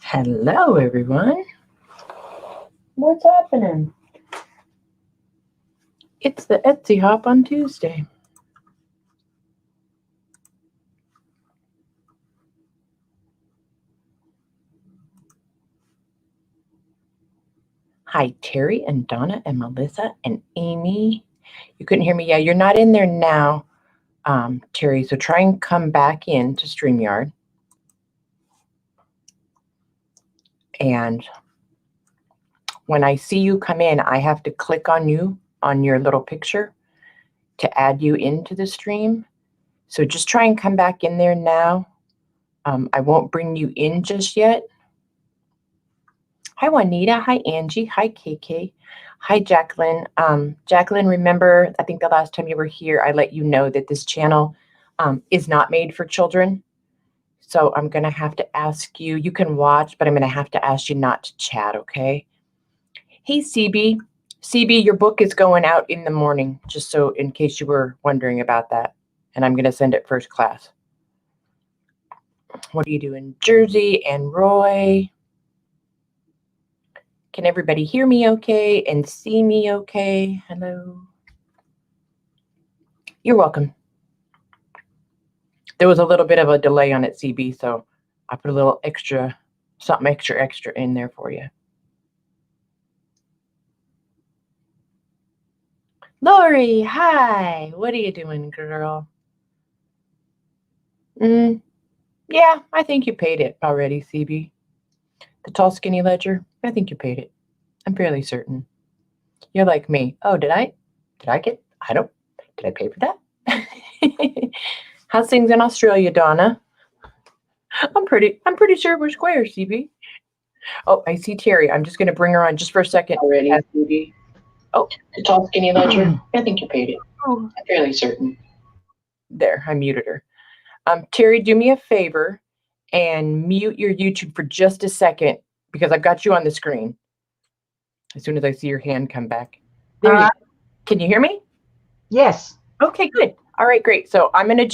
Hello, everyone. What's happening? It's the Etsy Hop on Tuesday. Hi, Terry and Donna and Melissa and Amy. You couldn't hear me? Yeah, you're not in there now, Terry, so try and come back in to StreamYard. And when I see you come in, I have to click on you, on your little picture, to add you into the stream. So just try and come back in there now. I won't bring you in just yet. Hi, Juanita. Hi, Angie. Hi, KK. Hi, Jacqueline. Jacqueline, remember, I think the last time you were here, I let you know that this channel is not made for children. So I'm going to have to ask you, you can watch, but I'm going to have to ask you not to chat, okay? Hey, CB. CB, your book is going out in the morning, just so in case you were wondering about that. And I'm going to send it first class. What are you doing? Jersey and Roy. Can everybody hear me okay and see me okay? Hello. You're welcome. There was a little bit of a delay on it, CB, so I put a little extra, something extra in there for you. Lori, hi. What are you doing, girl? Yeah, I think you paid it already, CB. The tall, skinny ledger, I think you paid it. I'm fairly certain. You're like me. Oh, did I pay for that? How's things in Australia, Donna? I'm pretty sure we're square, CB. Oh, I see Terry. I'm just going to bring her on just for a second. Already, CB. Oh, the tall, skinny ledger. I think you paid it. Oh, I'm fairly certain. There, I muted her. Terry, do me a favor and mute your YouTube for just a second because I've got you on the screen. As soon as I see your hand come back. There you go. Can you hear me? Yes. Okay, good. All right, great. So I'm gonna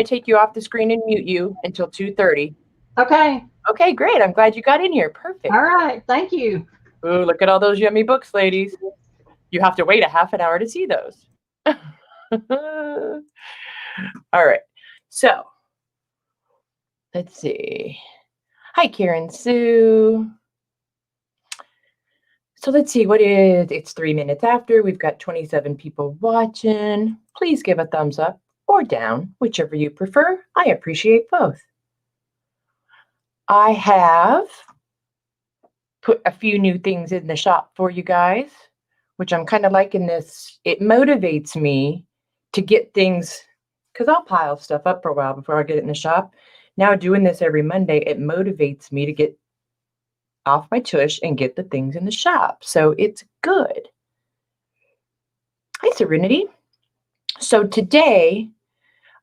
take you off the screen and mute you until 2:30. Okay. Okay, great. I'm glad you got in here. Perfect. All right. Thank you. Ooh, look at all those yummy books, ladies. You have to wait a half an hour to see those. All right. So let's see. Hi, Karen Sue. So let's see, it's 3 minutes after. We've got 27 people watching. Please give a thumbs up or down, whichever you prefer. I appreciate both. I have put a few new things in the shop for you guys, which I'm kind of liking this. It motivates me to get things, because I'll pile stuff up for a while before I get it in the shop. Now doing this every Monday, it motivates me to get off my tush and get the things in the shop. So it's good. Hi, Serenity. So today,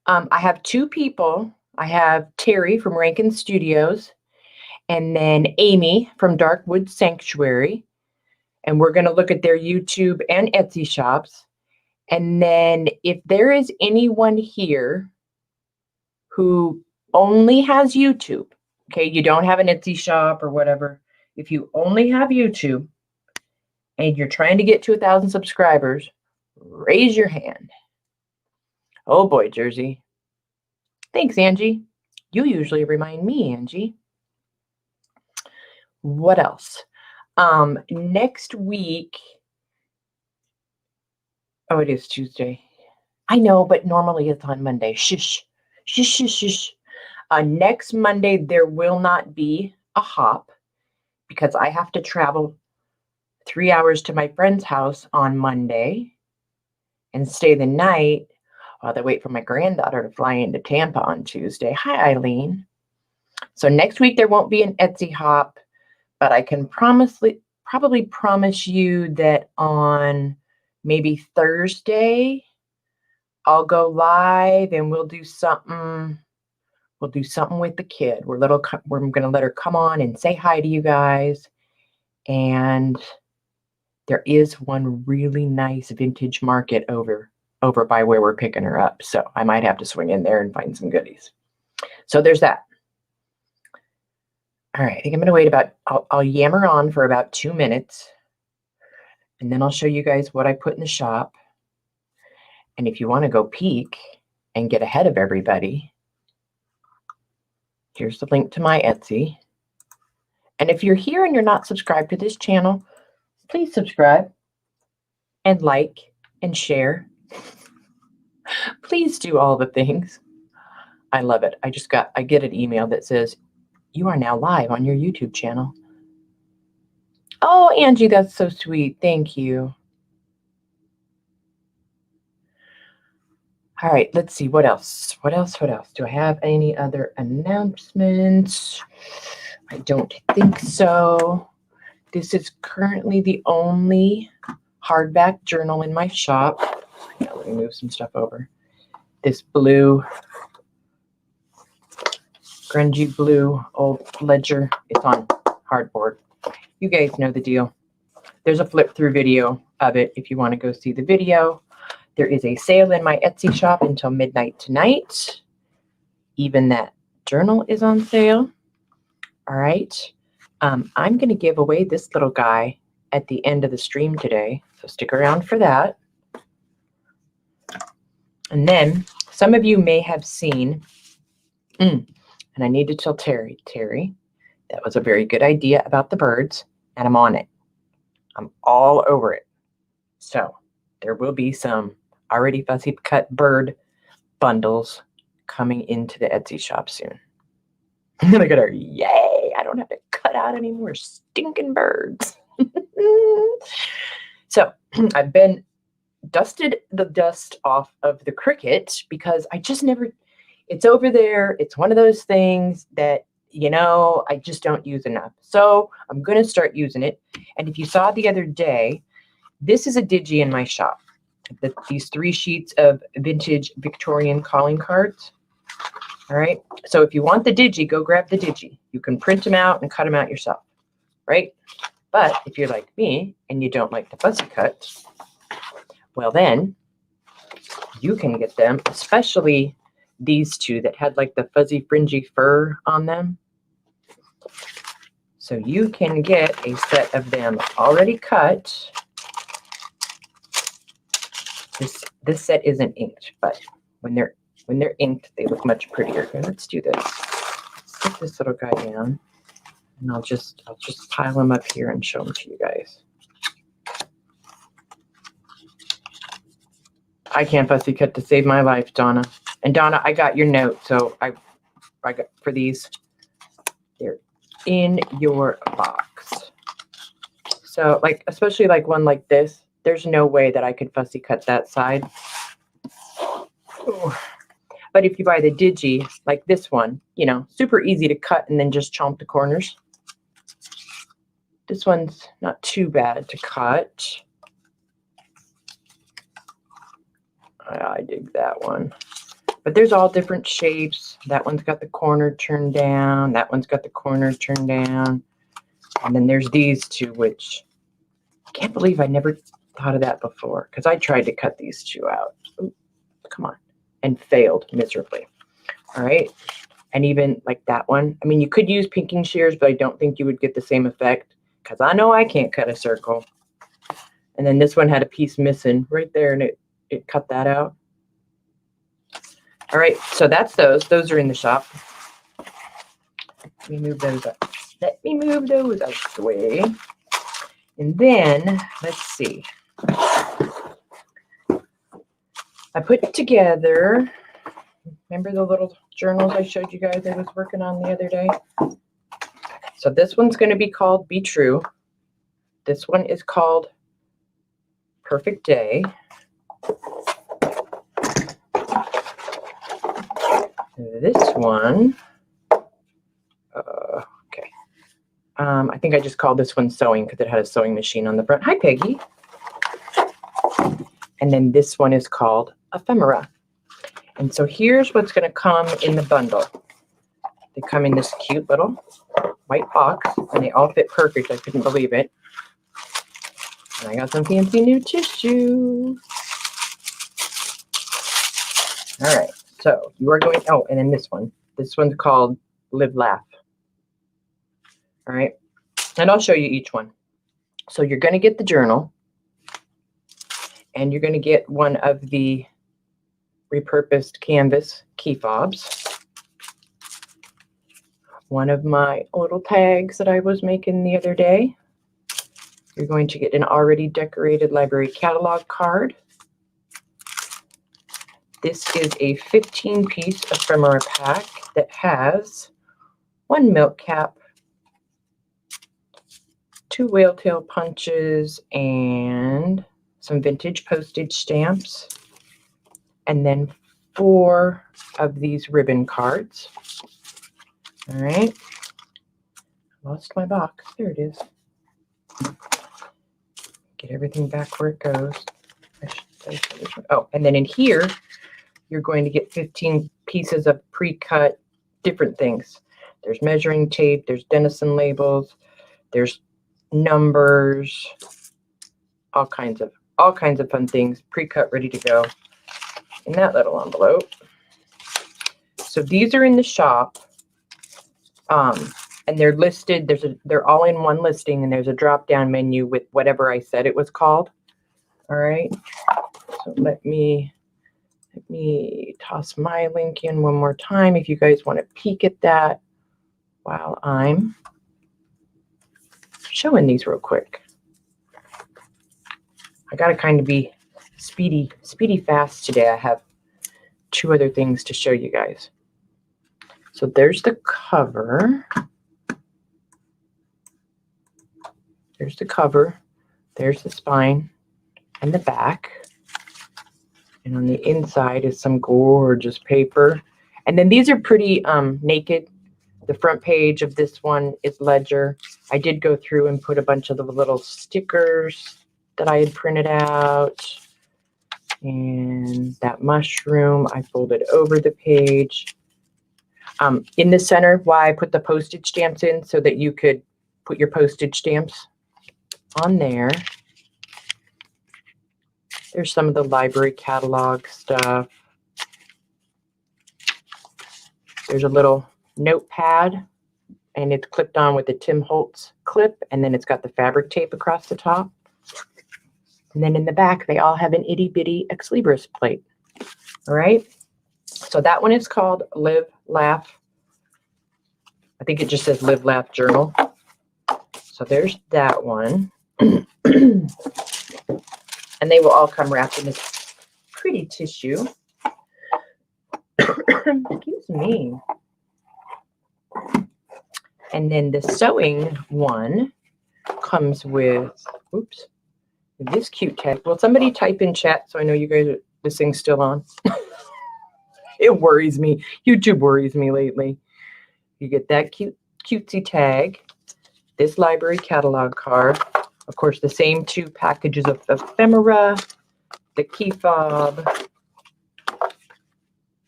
I have two people. I have Terri from Rankin Studios and then Amy from Darkwood Sanctuary. And we're going to look at their YouTube and Etsy shops. And then if there is anyone here who only has YouTube, okay, you don't have an Etsy shop or whatever. If you only have YouTube and you're trying to get to 1,000 subscribers, raise your hand. Oh boy, Jersey. Thanks, Angie. You usually remind me, Angie. What else? Next week. Oh, it is Tuesday. I know, but normally it's on Monday. Shush. Shush, shush, shush. Next Monday, there will not be a hop because I have to travel 3 hours to my friend's house on Monday and stay the night while they wait for my granddaughter to fly into Tampa on Tuesday. Hi, Eileen. So next week, there won't be an Etsy hop, but I can probably promise you that on maybe Thursday, I'll go live and we'll do something. We'll do something with the kid. We're going to let her come on and say hi to you guys. And there is one really nice vintage market over by where we're picking her up. So I might have to swing in there and find some goodies. So there's that. All right, I think I'm going to wait I'll yammer on for about 2 minutes. And then I'll show you guys what I put in the shop. And if you want to go peek and get ahead of everybody, here's the link to my Etsy. And if you're here and you're not subscribed to this channel, please subscribe and like and share. Please do all the things. I love it. I get an email that says, you are now live on your YouTube channel. Oh, Angie, that's so sweet. Thank you. All right, let's see. What else? What else? Do I have any other announcements? I don't think so. This is currently the only hardback journal in my shop. Yeah, let me move some stuff over. This blue, grungy blue old ledger. It's on hardboard. You guys know the deal. There's a flip through video of it if you want to go see the video. There is a sale in my Etsy shop until midnight tonight. Even that journal is on sale. All right. I'm going to give away this little guy at the end of the stream today. So stick around for that. And then some of you may have seen, and I need to tell Terri, that was a very good idea about the birds, and I'm on it. I'm all over it. So there will be some already fussy cut bird bundles coming into the Etsy shop soon. Look at her. Yay. I don't have to cut out any more stinking birds. So I've been dusted the dust off of the Cricut because I just never, it's over there. It's one of those things that, I just don't use enough. So I'm going to start using it. And if you saw the other day, this is a digi in my shop. These 3 sheets of vintage Victorian calling cards. All right. So if you want the digi, go grab the digi. You can print them out and cut them out yourself. Right. But if you're like me and you don't like the fussy cut, well, then you can get them, especially these 2 that had like the fuzzy fringy fur on them. So you can get a set of them already cut. This set isn't inked, but when they're inked, they look much prettier. Okay, let's do this. Let's put this little guy down, and I'll just pile them up here and show them to you guys. I can't fussy cut to save my life, Donna. And Donna, I got your note, so I got for these. They're in your box. So especially one like this, there's no way that I could fussy cut that side. Ooh. But if you buy the digi, like this one, super easy to cut and then just chomp the corners. This one's not too bad to cut. I dig that one. But there's all different shapes. That one's got the corner turned down. That one's got the corner turned down. And then there's these 2, which I can't believe I never thought of that before, because I tried to cut these 2 out. Ooh, come on. And failed miserably. All right. And even like that one. I mean, you could use pinking shears, but I don't think you would get the same effect, because I know I can't cut a circle. And then this one had a piece missing right there, and it cut that out. All right, so that's those. Those are in the shop. Let me move those up. Let me move those out of the way. And then, let's see. I put together, remember the little journals I showed you guys I was working on the other day? So this one's going to be called Be True. This one is called Perfect Day. This one, okay. I think I just called this one Sewing because it had a sewing machine on the front. Hi, Peggy. And then this one is called Ephemera. And so here's what's going to come in the bundle. They come in this cute little white box, and they all fit perfect. I couldn't believe it. And I got some fancy new tissue. All right. So you are going, oh, and then this one. This one's called Live Laugh. All right. And I'll show you each one. So you're going to get the journal, and you're going to get one of the repurposed canvas key fobs, one of my little tags that I was making the other day. You're going to get an already decorated library catalog card. This is a 15-piece ephemera pack that has 1 milk cap, 2 whale tail punches, and some vintage postage stamps, and then 4 of these ribbon cards. All right. Lost my box. There it is. Get everything back where it goes. Oh, and then in here, you're going to get 15 pieces of pre-cut different things. There's measuring tape, there's Denison labels, there's numbers, all kinds of fun things pre-cut, ready to go in that little envelope. So these are in the shop, and they're listed. They're all in one listing, and there's a drop-down menu with whatever I said it was called. All right. So let me toss my link in one more time if you guys want to peek at that while I'm showing these real quick. I got to kind of be speedy fast today. I have 2 other things to show you guys. So there's the cover. There's the cover. There's the spine and the back. And on the inside is some gorgeous paper. And then these are pretty naked. The front page of this one is ledger. I did go through and put a bunch of the little stickers that I had printed out. And that mushroom, I folded over the page. In the center, why I put the postage stamps in, so that you could put your postage stamps on there. There's some of the library catalog stuff. There's a little notepad, and it's clipped on with the Tim Holtz clip, and then it's got the fabric tape across the top. And then in the back, they all have an itty bitty ex libris plate. All right. So that one is called Live, Laugh. I think it just says Live, Laugh Journal. So there's that one. And they will all come wrapped in this pretty tissue. Excuse me. And then the sewing one comes with, oops, this cute tag. Will somebody type in chat so I know you guys are, this thing's still on? It worries me. YouTube worries me lately. You get that cutesy tag, this library catalog card, of course, the same 2 packages of ephemera, the key fob,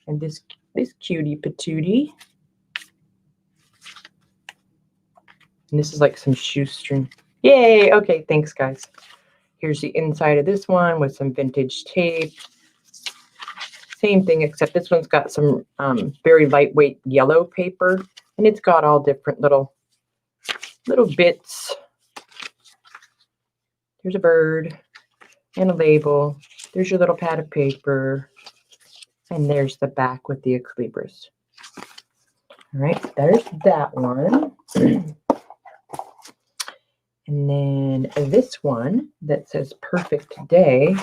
and this cutie patootie. And this is like some shoestring. Yay! Okay, thanks, guys. Here's the inside of this one with some vintage tape. Same thing, except this one's got some very lightweight yellow paper, and it's got all different little bits. There's a bird and a label. There's your little pad of paper, and there's the back with the ex libris. All right, there's that one. And then this one that says Perfect Day.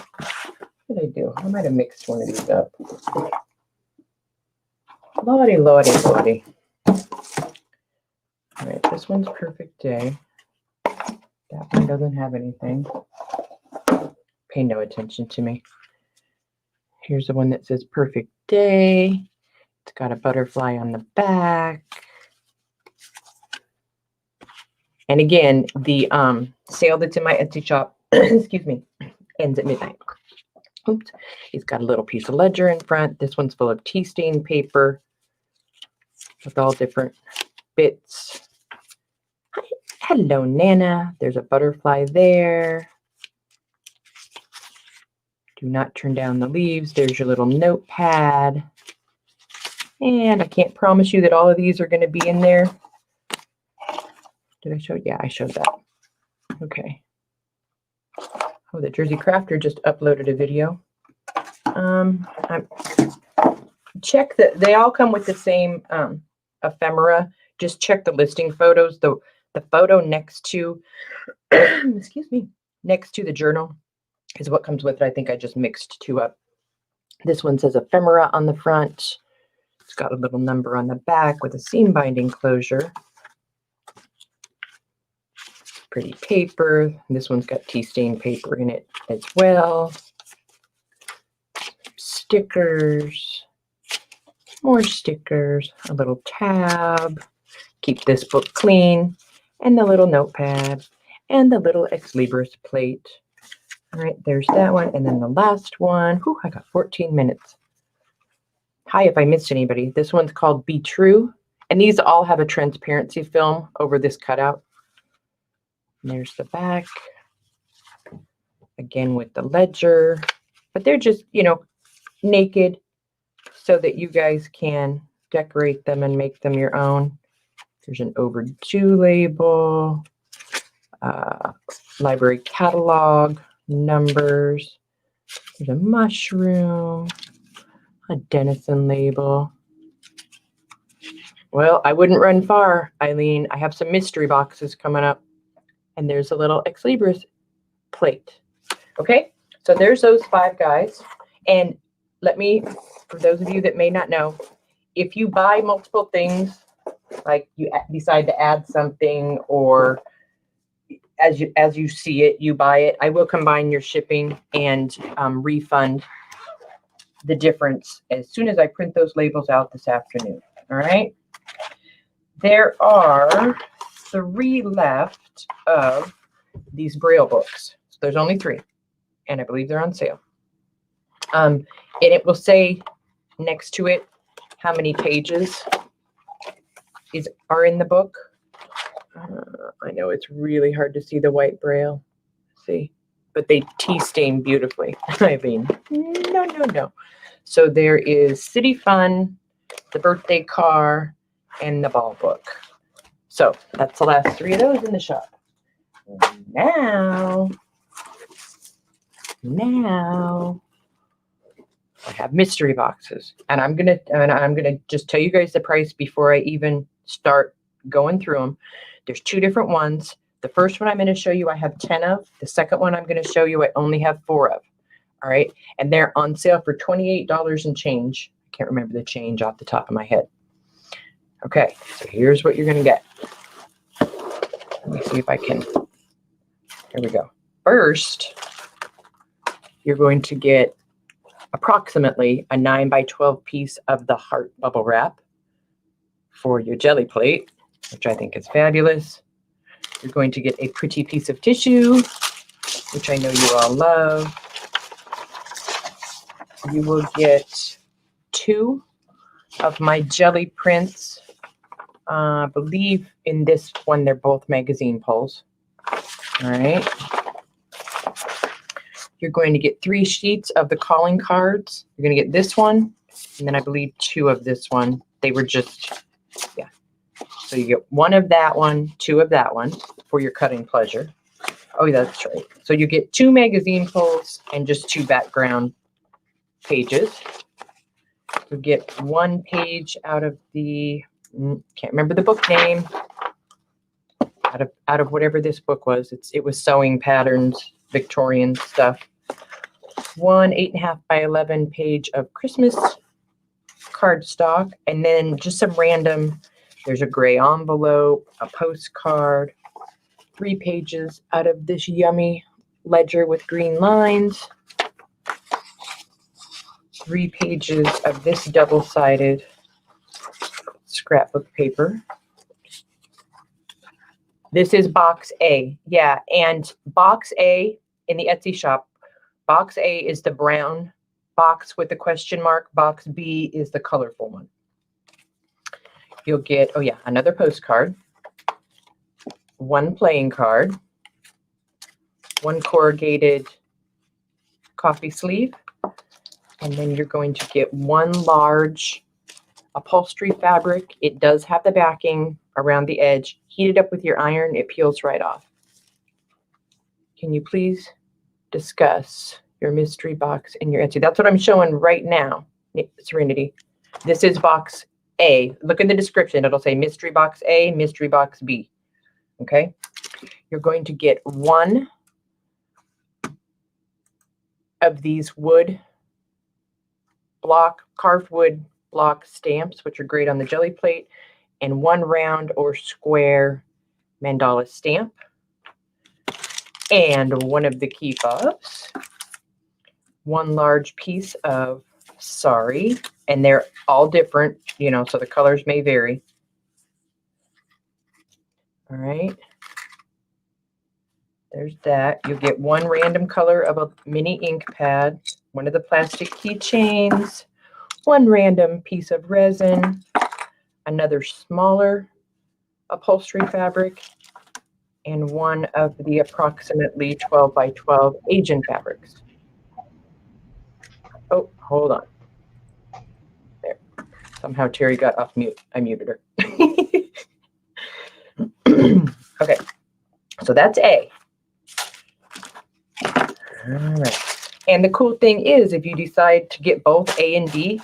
What did I do? I might have mixed one of these up. Lordy, lordy, lordy. All right, this one's Perfect Day. That one doesn't have anything. Pay no attention to me. Here's the one that says Perfect Day. It's got a butterfly on the back. And again, the sale that's in my Etsy shop, excuse me, ends at midnight. Oops. It's got a little piece of ledger in front. This one's full of tea stain paper with all different bits. Hello, Nana. There's a butterfly there. Do not turn down the leaves. There's your little notepad. And I can't promise you that all of these are going to be in there. Did I show? Yeah, I showed that. Okay. Oh, the Jersey Crafter just uploaded a video. Check that they all come with the same ephemera. Just check the listing photos. The photo next to, excuse me, next to the journal is what comes with it. I think I just mixed two up. This one says ephemera on the front. It's got a little number on the back with a seam binding closure. Pretty paper. This one's got tea stain paper in it as well. Stickers. More stickers. A little tab. Keep this book clean. And the little notepad. And the little Ex Libris plate. All right, there's that one. And then the last one. Whew, I got 14 minutes. Hi, if I missed anybody. This one's called Be True. And these all have a transparency film over this cutout. And there's the back. Again with the ledger. But they're just, you know, naked so that you guys can decorate them and make them your own. There's an overdue label. Library catalog. Numbers. There's a mushroom. A Denison label. Well, I wouldn't run far, Eileen. I have some mystery boxes coming up. And there's a little Ex Libris plate. Okay, so there's those 5 guys. And let me, for those of you that may not know, if you buy multiple things, like you decide to add something, or as you see it, you buy it, I will combine your shipping and refund the difference as soon as I print those labels out this afternoon. All right. There are 3 left of these Braille books. So there's only 3, and I believe they're on sale. And it will say next to it how many pages are in the book. I know it's really hard to see the white Braille. See, but they tea stain beautifully. I mean, no. So there is City Fun, the birthday car, and the ball book. So that's the last 3 of those in the shop. Now I have mystery boxes, and I'm gonna just tell you guys the price before I even start going through them. There's 2 different ones. The first one I'm going to show you I have 10 of. The second one I'm going to show you I only have 4 of. All right, and they're on sale for $28 and change. I can't remember the change off the top of my head. Okay, so here's what you're going to get. Let me see if I can. Here we go. First, you're going to get approximately a 9 by 12 piece of the heart bubble wrap for your jelly plate, which I think is fabulous. You're going to get a pretty piece of tissue, which I know you all love. You will get 2 of my jelly prints. I believe in this one, they're both magazine pulls. All right. You're going to get 3 sheets of the calling cards. You're going to get this one, and then I believe 2 of this one. They were just, yeah. So you get 1 of that one, 2 of that one for your cutting pleasure. Oh, that's right. So you get 2 magazine pulls and just 2 background pages. You get 1 page out of the, can't remember the book name, out of whatever this book was. It was sewing patterns, Victorian stuff. 1 8.5 by 11 page of Christmas cardstock, and then just some random. There's a gray envelope, a postcard, 3 pages out of this yummy ledger with green lines, 3 pages of this double-sided scrapbook paper. This is box A. Yeah, and box A in the Etsy shop, box A is the brown box with the question mark. Box B is the colorful one. You'll get, oh yeah, another postcard, 1 playing card, 1 corrugated coffee sleeve, and then you're going to get 1 large upholstery fabric. It does have the backing around the edge. Heat it up with your iron. It peels right off. Can you please discuss your mystery box in your Etsy? That's what I'm showing right now, Serenity. This is box A. Look in the description. It'll say mystery box A, mystery box B. Okay. You're going to get one of these carved wood block stamps, which are great on the jelly plate, and one round or square mandala stamp, and one of the key fobs, one large piece of sari, and they're all different, you know, so the colors may vary. All right. There's that. You'll get one random color of a mini ink pad, one of the plastic keychains, one random piece of resin, another smaller upholstery fabric, and one of the approximately 12 by 12 Asian fabrics. Oh, hold on. There. Somehow Terry got off mute. I muted her. Okay. So that's A. All right. And the cool thing is, if you decide to get both A and B,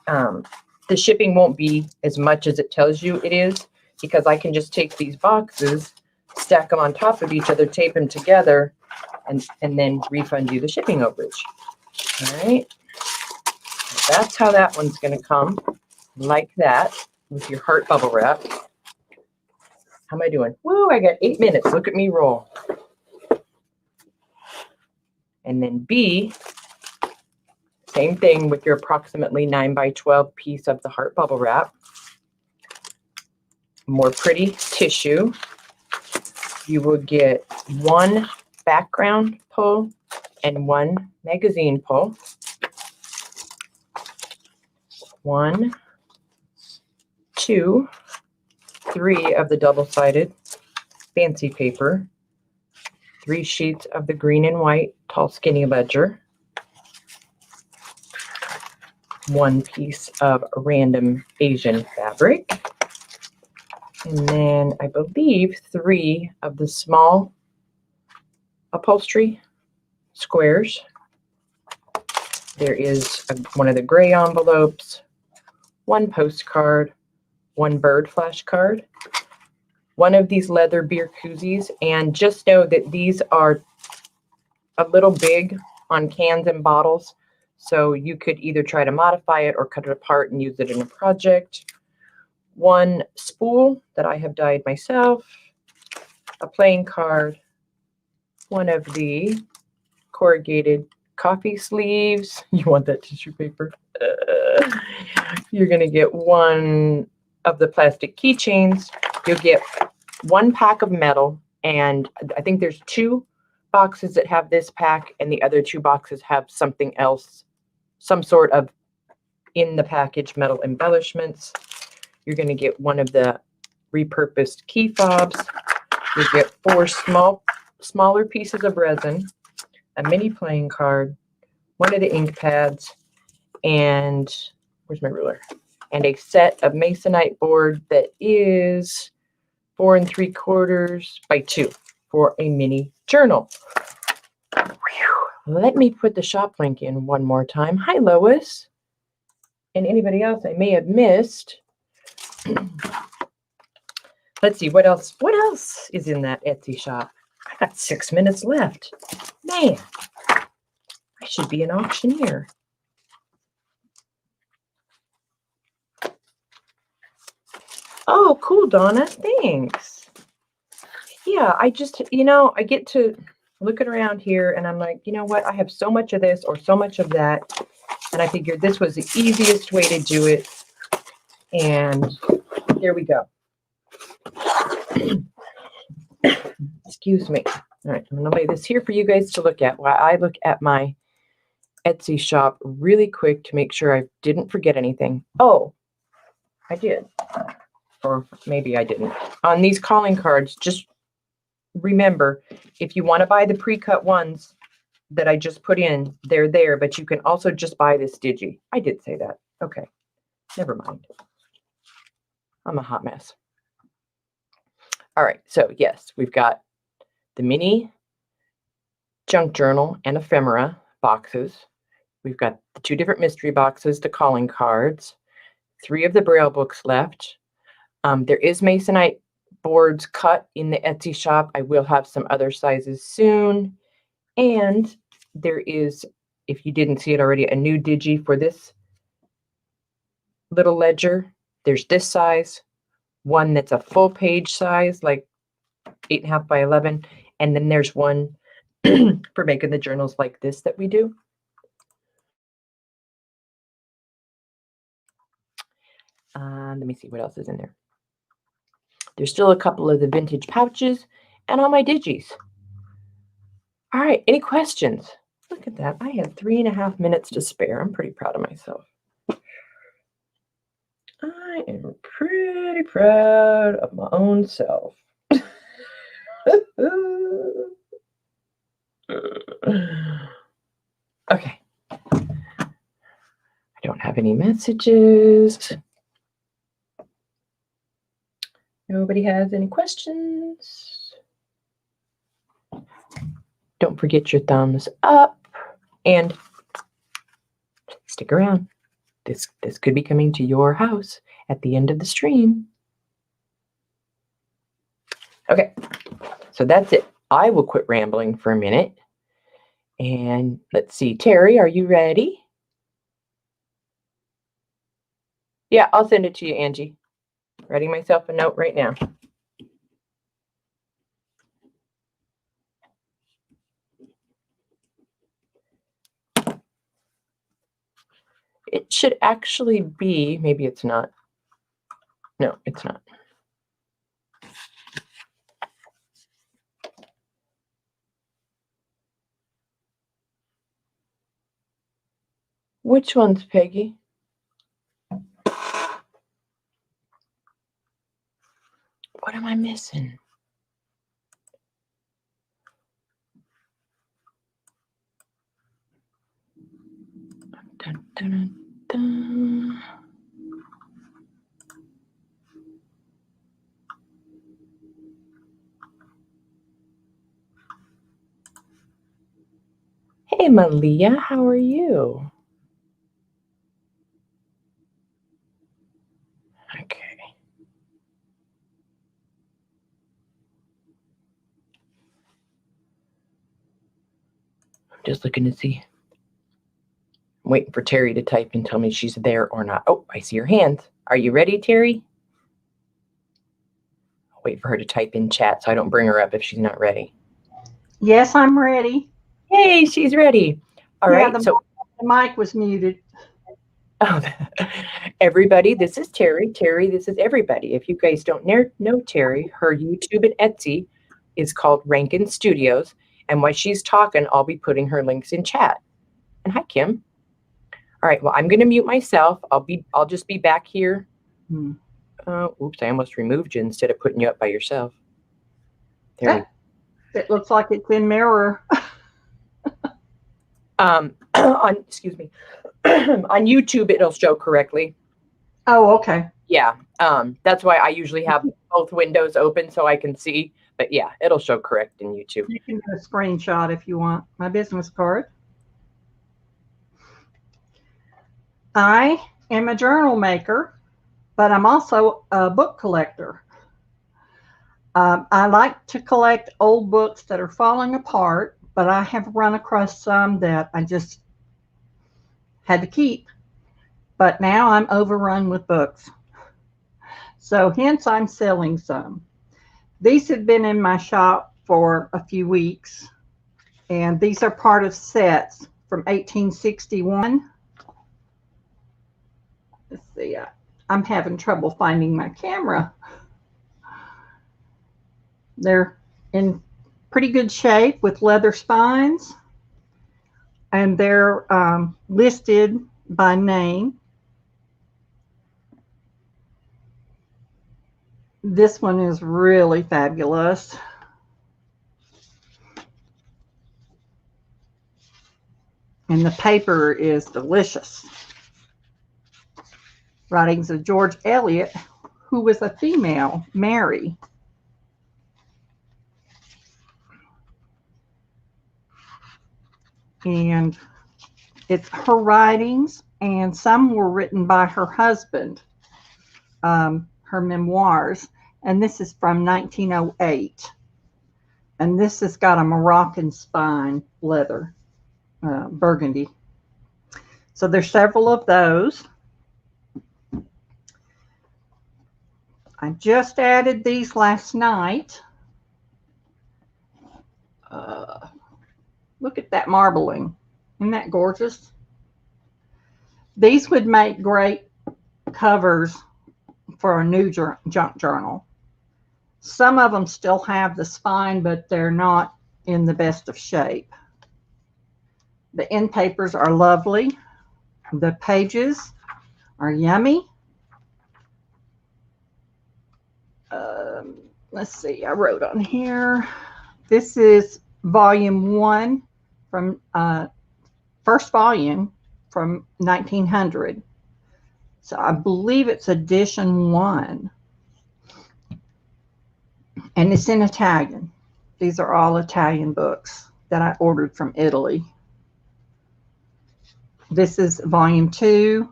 the shipping won't be as much as it tells you it is, because I can just take these boxes, stack them on top of each other, tape them together, and then refund you the shipping overage. All right. That's how that one's going to come, like that, with your heart bubble wrap. How am I doing? Woo, I got 8 minutes. Look at me roll. And then B, same thing with your approximately 9 by 12 piece of the heart bubble wrap. More pretty tissue. You will get one background pull and one magazine pull. 1, 2, 3 of the double-sided fancy paper. 3 sheets of the green and white tall skinny ledger. 1 piece of random Asian fabric. And then I believe 3 of the small upholstery squares. There is one of the gray envelopes, 1 postcard, 1 bird flashcard, 1 of these leather beer koozies. And just know that these are a little big on cans and bottles, so you could either try to modify it or cut it apart and use it in a project. 1 spool that I have dyed myself, a playing card, 1 of the corrugated coffee sleeves. You want that tissue paper? You're going to get 1 of the plastic keychains. You'll get 1 pack of metal, and I think there's 2 boxes that have this pack, and the other 2 boxes have something else, some sort of in the package metal embellishments. You're going to get 1 of the repurposed key fobs. You get 4 smaller pieces of resin, a mini playing card, 1 of the ink pads, and where's my ruler? And a set of masonite board that is 4 3/4 by 2 for a mini journal. Whew. Let me put the shop link in one more time. Hi, Lois. And anybody else I may have missed. Let's see, what else is in that Etsy shop? I got 6 minutes left. Man, I should be an auctioneer. Oh, cool, Donna. Thanks. Yeah, I just, I get to looking around here and I'm like, you know what? I have so much of this or so much of that. And I figured this was the easiest way to do it. And here we go. Excuse me. All right, I'm going to lay this here for you guys to look at while I look at my Etsy shop really quick to make sure I didn't forget anything. Oh, I did. Or maybe I didn't. On these calling cards, just remember, if you want to buy the pre-cut ones that I just put in, they're there, but you can also just buy this digi. I did say that. Okay, never mind. I'm a hot mess. All right, so yes, we've got the mini junk journal and ephemera boxes. We've got the 2 different mystery boxes, the calling cards, 3 of the Braille books left. There is Masonite boards cut in the Etsy shop. I will have some other sizes soon. And there is, if you didn't see it already, a new digi for this little ledger. There's this size, one that's a full page size, like 8.5 by 11. And then there's one for making the journals like this that we do. Let me see what else is in there. There's still a couple of the vintage pouches and all my digis. All right, any questions? Look at that. I had 3.5 minutes to spare. I'm pretty proud of myself. I am pretty proud of my own self. Okay. I don't have any messages. Nobody has any questions. Don't forget your thumbs up and stick around. This could be coming to your house at the end of the stream. Okay, so that's it. I will quit rambling for a minute. And let's see, Terry, are you ready? Yeah, I'll send it to you, Angie. Writing myself a note right now. It should actually be, maybe it's not. No, it's not. Which one's Peggy? What am I missing? Dun, dun, dun. Hey, Malia, how are you? Okay. I'm just looking to see. I'm waiting for Terry to type and tell me she's there or not. Oh, I see her hand. Are you ready, Terry? I'll wait for her to type in chat so I don't bring her up if she's not ready. Yes, I'm ready. Hey, she's ready. All right. The mic was muted. Oh, everybody, this is Terry. Terry, this is everybody. If you guys don't know Terry, her YouTube and Etsy is called Rankin Studios. And while she's talking, I'll be putting her links in chat. And hi, Kim. All right. Well, I'm going to mute myself. I'll just be back here. Oops, I almost removed you instead of putting you up by yourself. There. It looks like it's in mirror. Excuse me. On YouTube, it'll show correctly. Oh, okay. Yeah. That's why I usually have both windows open so I can see. But yeah, it'll show correct in YouTube. You can do a screenshot if you want. My business card. I am a journal maker, but I'm also a book collector. I like to collect old books that are falling apart, but I have run across some that I just had to keep. But now I'm overrun with books. So hence I'm selling some. These have been in my shop for a few weeks, and these are part of sets from 1861. Let's see, I'm having trouble finding my camera. They're in pretty good shape with leather spines, and they're listed by name. This one is really fabulous. And the paper is delicious. Writings of George Eliot, who was a female, Mary. and it's her writings, and some were written by her husband, her memoirs, and this is from 1908. And this has got a Moroccan spine leather, burgundy. So there's several of those. I just added these last night. Look at that marbling. Isn't that gorgeous? These would make great covers for a new junk journal. Some of them still have the spine, but they're not in the best of shape. The end papers are lovely. The pages are yummy. Let's see, I wrote on here. This is volume 1 from first volume from 1900. So I believe it's edition 1. And it's in Italian. These are all Italian books that I ordered from Italy. This is volume 2,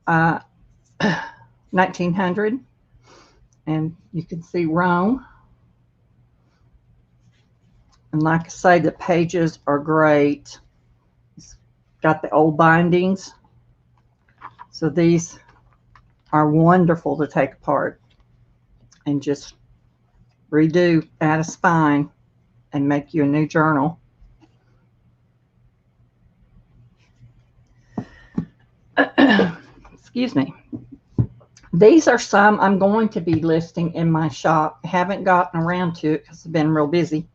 1900. And you can see Rome. And like I say, the pages are great. It's got the old bindings. So these are wonderful to take apart and just redo, add a spine, and make you a new journal. Excuse me. These are some I'm going to be listing in my shop. Haven't gotten around to it because I've been real busy.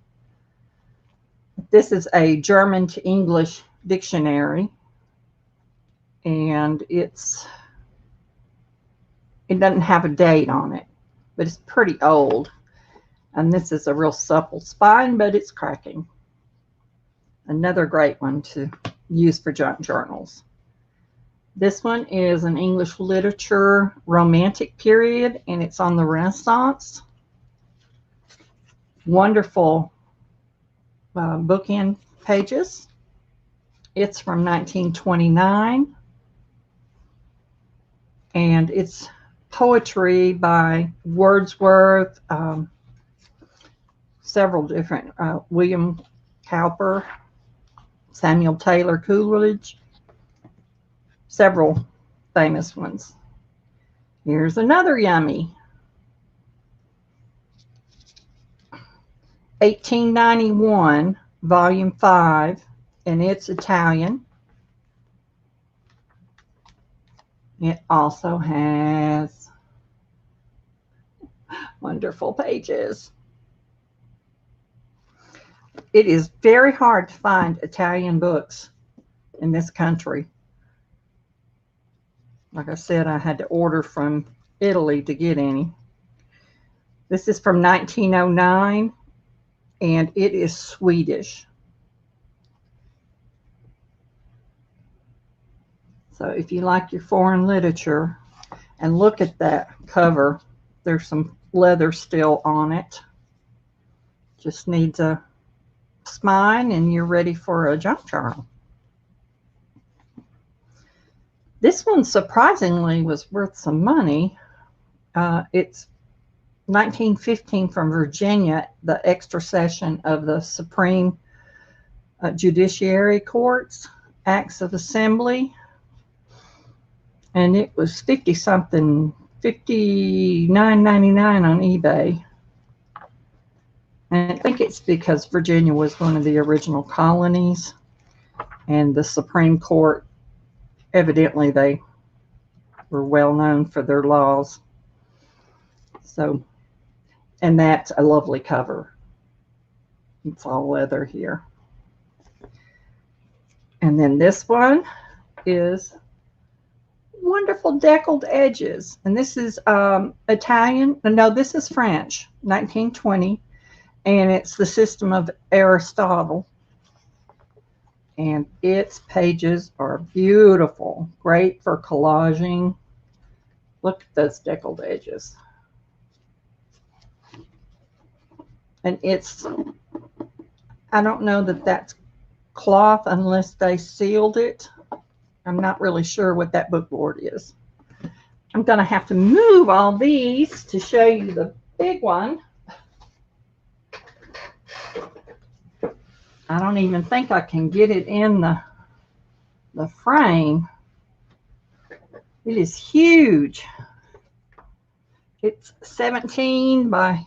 This is a German to English dictionary, and it doesn't have a date on it, but it's pretty old. And this is a real supple spine, but it's cracking. Another great one to use for junk journals. This one is an English literature romantic period, and it's on the Renaissance. Wonderful bookend pages. It's from 1929, and it's poetry by Wordsworth, several different, William Cowper, Samuel Taylor Coleridge, several famous ones. Here's another yummy. 1891, volume 5, and it's Italian. It also has wonderful pages. It is very hard to find Italian books in this country. Like I said, I had to order from Italy to get any. This is from 1909, and it is Swedish. So if you like your foreign literature, and look at that cover, there's some leather still on it. Just needs a spine, and you're ready for a junk journal. This one surprisingly was worth some money. It's 1915 from Virginia, the extra session of the Supreme Judiciary Courts, Acts of Assembly. And it was 50-something, $59.99 on eBay. And I think it's because Virginia was one of the original colonies, and the Supreme Court, evidently they were well known for their laws. So, and that's a lovely cover. It's all leather here. And then this one is wonderful deckled edges. And this is Italian. No, this is French, 1920. And it's the System of Aristotle. And its pages are beautiful. Great for collaging. Look at those deckled edges. And it's, I don't know that that's cloth unless they sealed it. I'm not really sure what that book board is. I'm going to have to move all these to show you the big one. I don't even think I can get it in the frame. It is huge. It's 17 by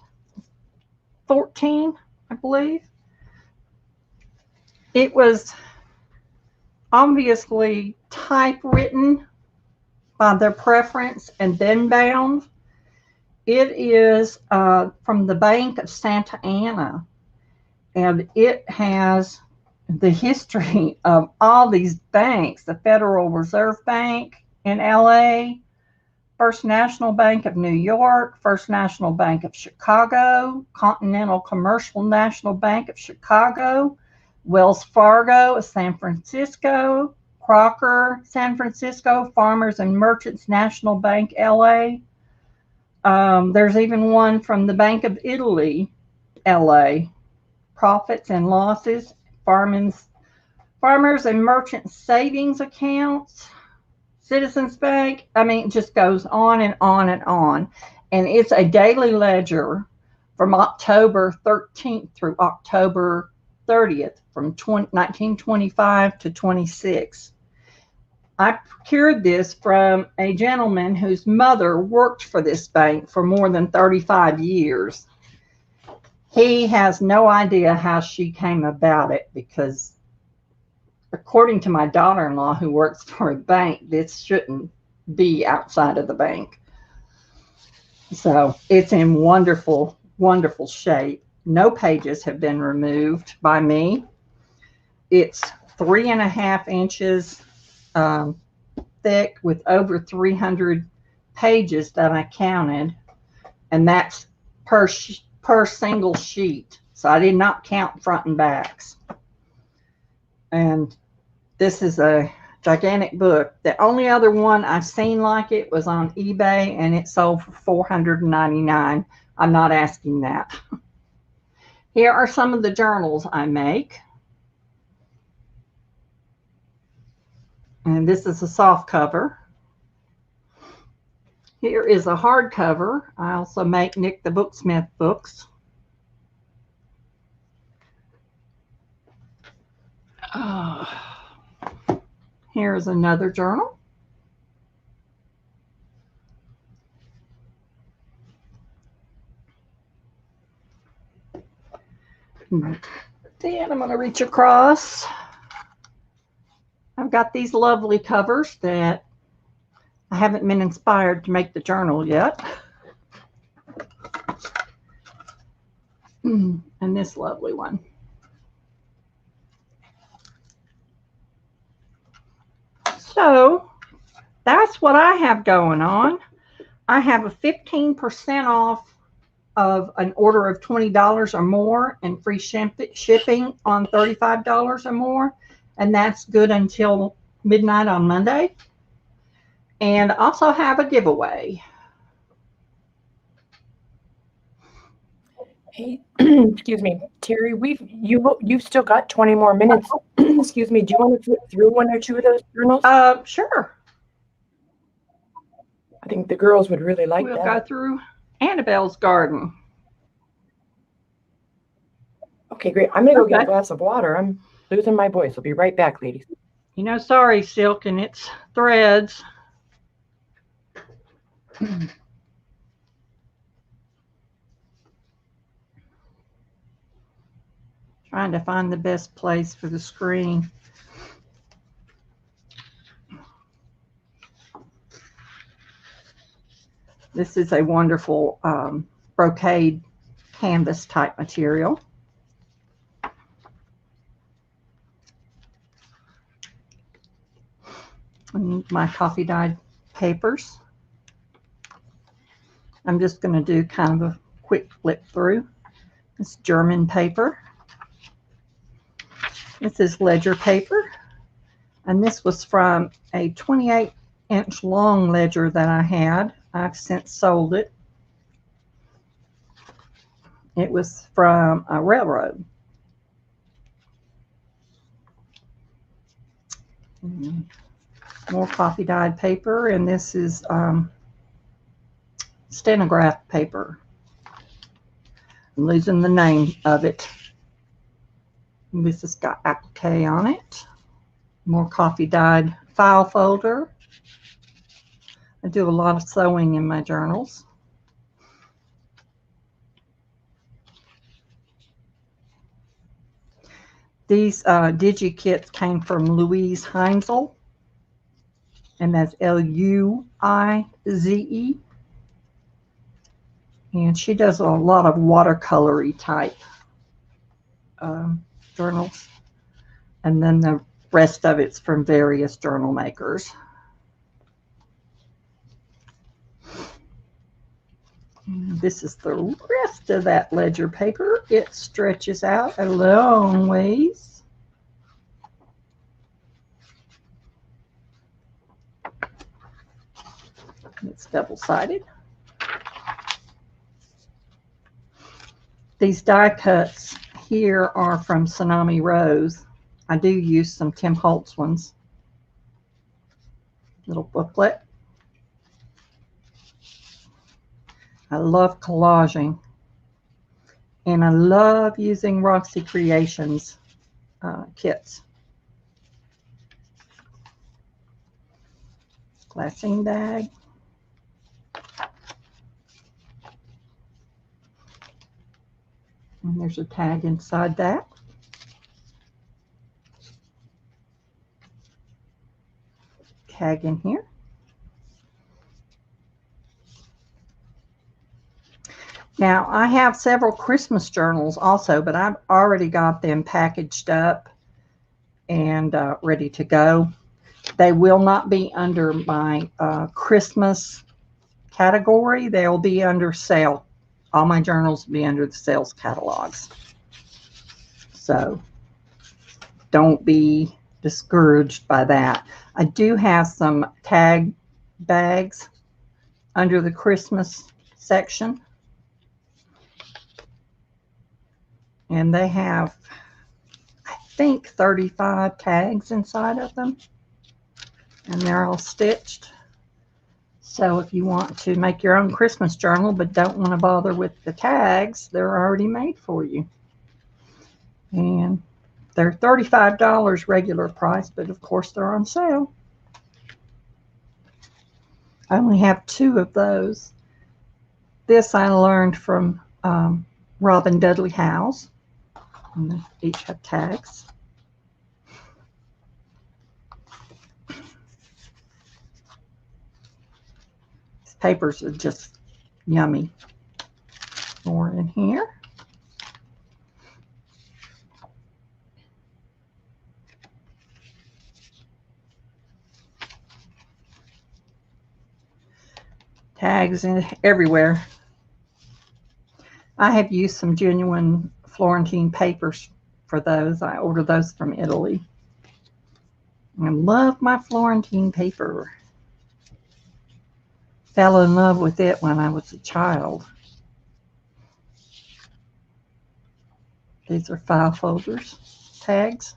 14, I believe. It was obviously typewritten by their preference and then bound. It is from the Bank of Santa Ana, and it has the history of all these banks: the Federal Reserve Bank in LA, First National Bank of New York, First National Bank of Chicago, Continental Commercial National Bank of Chicago, Wells Fargo of San Francisco, Crocker, San Francisco, Farmers and Merchants National Bank, LA. There's even one from the Bank of Italy, LA. Profits and losses, Farmers and Merchants Savings Accounts, Citizens Bank. I mean, it just goes on and on and on. And it's a daily ledger from October 13th through October 30th, from 1925 to 26. I procured this from a gentleman whose mother worked for this bank for more than 35 years. He has no idea how she came about it, because according to my daughter-in-law, who works for a bank, this shouldn't be outside of the bank. So it's in wonderful, wonderful shape. No pages have been removed by me. It's 3.5 inches thick with over 300 pages that I counted, and that's per single sheet. So I did not count front and backs. And this is a gigantic book. The only other one I've seen like it was on eBay, and it sold for $499. I'm not asking that. Here are some of the journals I make. And this is a soft cover. Here is a hardcover. I also make Nick the Booksmith books. Here's another journal. Then I'm going to reach across. I've got these lovely covers that I haven't been inspired to make the journal yet. And this lovely one. So that's what I have going on. I have a 15% off of an order of $20 or more and free shipping on $35 or more. And that's good until midnight on Monday. And also have a giveaway. Hey, excuse me, Terry, you've still got 20 more minutes. Excuse me, do you want to flip through one or two of those journals? Sure. I think the girls would really like We'll that. go through Annabelle's Garden. Okay, great. I'm going to go get a glass of water. I'm losing my voice. I'll be right back, ladies. You know, sorry, silk and its threads. Trying to find the best place for the screen. This is a wonderful brocade canvas type material. And my coffee dyed papers. I'm just going to do kind of a quick flip through. This German paper. This is ledger paper. And this was from a 28-inch long ledger that I had. I've since sold it. It was from a railroad. More coffee dyed paper, and this is stenograph paper. I'm losing the name of it. This has got applique on it. More coffee dyed file folder. I do a lot of sewing in my journals. These digi kits came from Louise Heinzel, and that's Luize. And she does a lot of watercolory type journals. And then the rest of it's from various journal makers. And this is the rest of that ledger paper. It stretches out a long ways. It's double-sided. These die cuts here are from Tsunami Rose. I do use some Tim Holtz ones. Little booklet. I love collaging. And I love using Roxy Creations kits. Glassine bag. And there's a tag inside that. Tag in here. Now, I have several Christmas journals also, but I've already got them packaged up and ready to go. They will not be under my Christmas category. They'll be under sale. All my journals will be under the sales catalogs. So don't be discouraged by that. I do have some tag bags under the Christmas section. And they have, I think, 35 tags inside of them. And they're all stitched. So if you want to make your own Christmas journal but don't want to bother with the tags, they're already made for you. And they're $35 regular price, but of course they're on sale. I only have 2 of those. This I learned from Robin Dudley Howes. And they each have tags. These papers are just yummy. More in here. Tags in everywhere. I have used some genuine Florentine papers for those. I ordered those from Italy. I love my Florentine paper. Fell in love with it when I was a child. These are file folders, tags.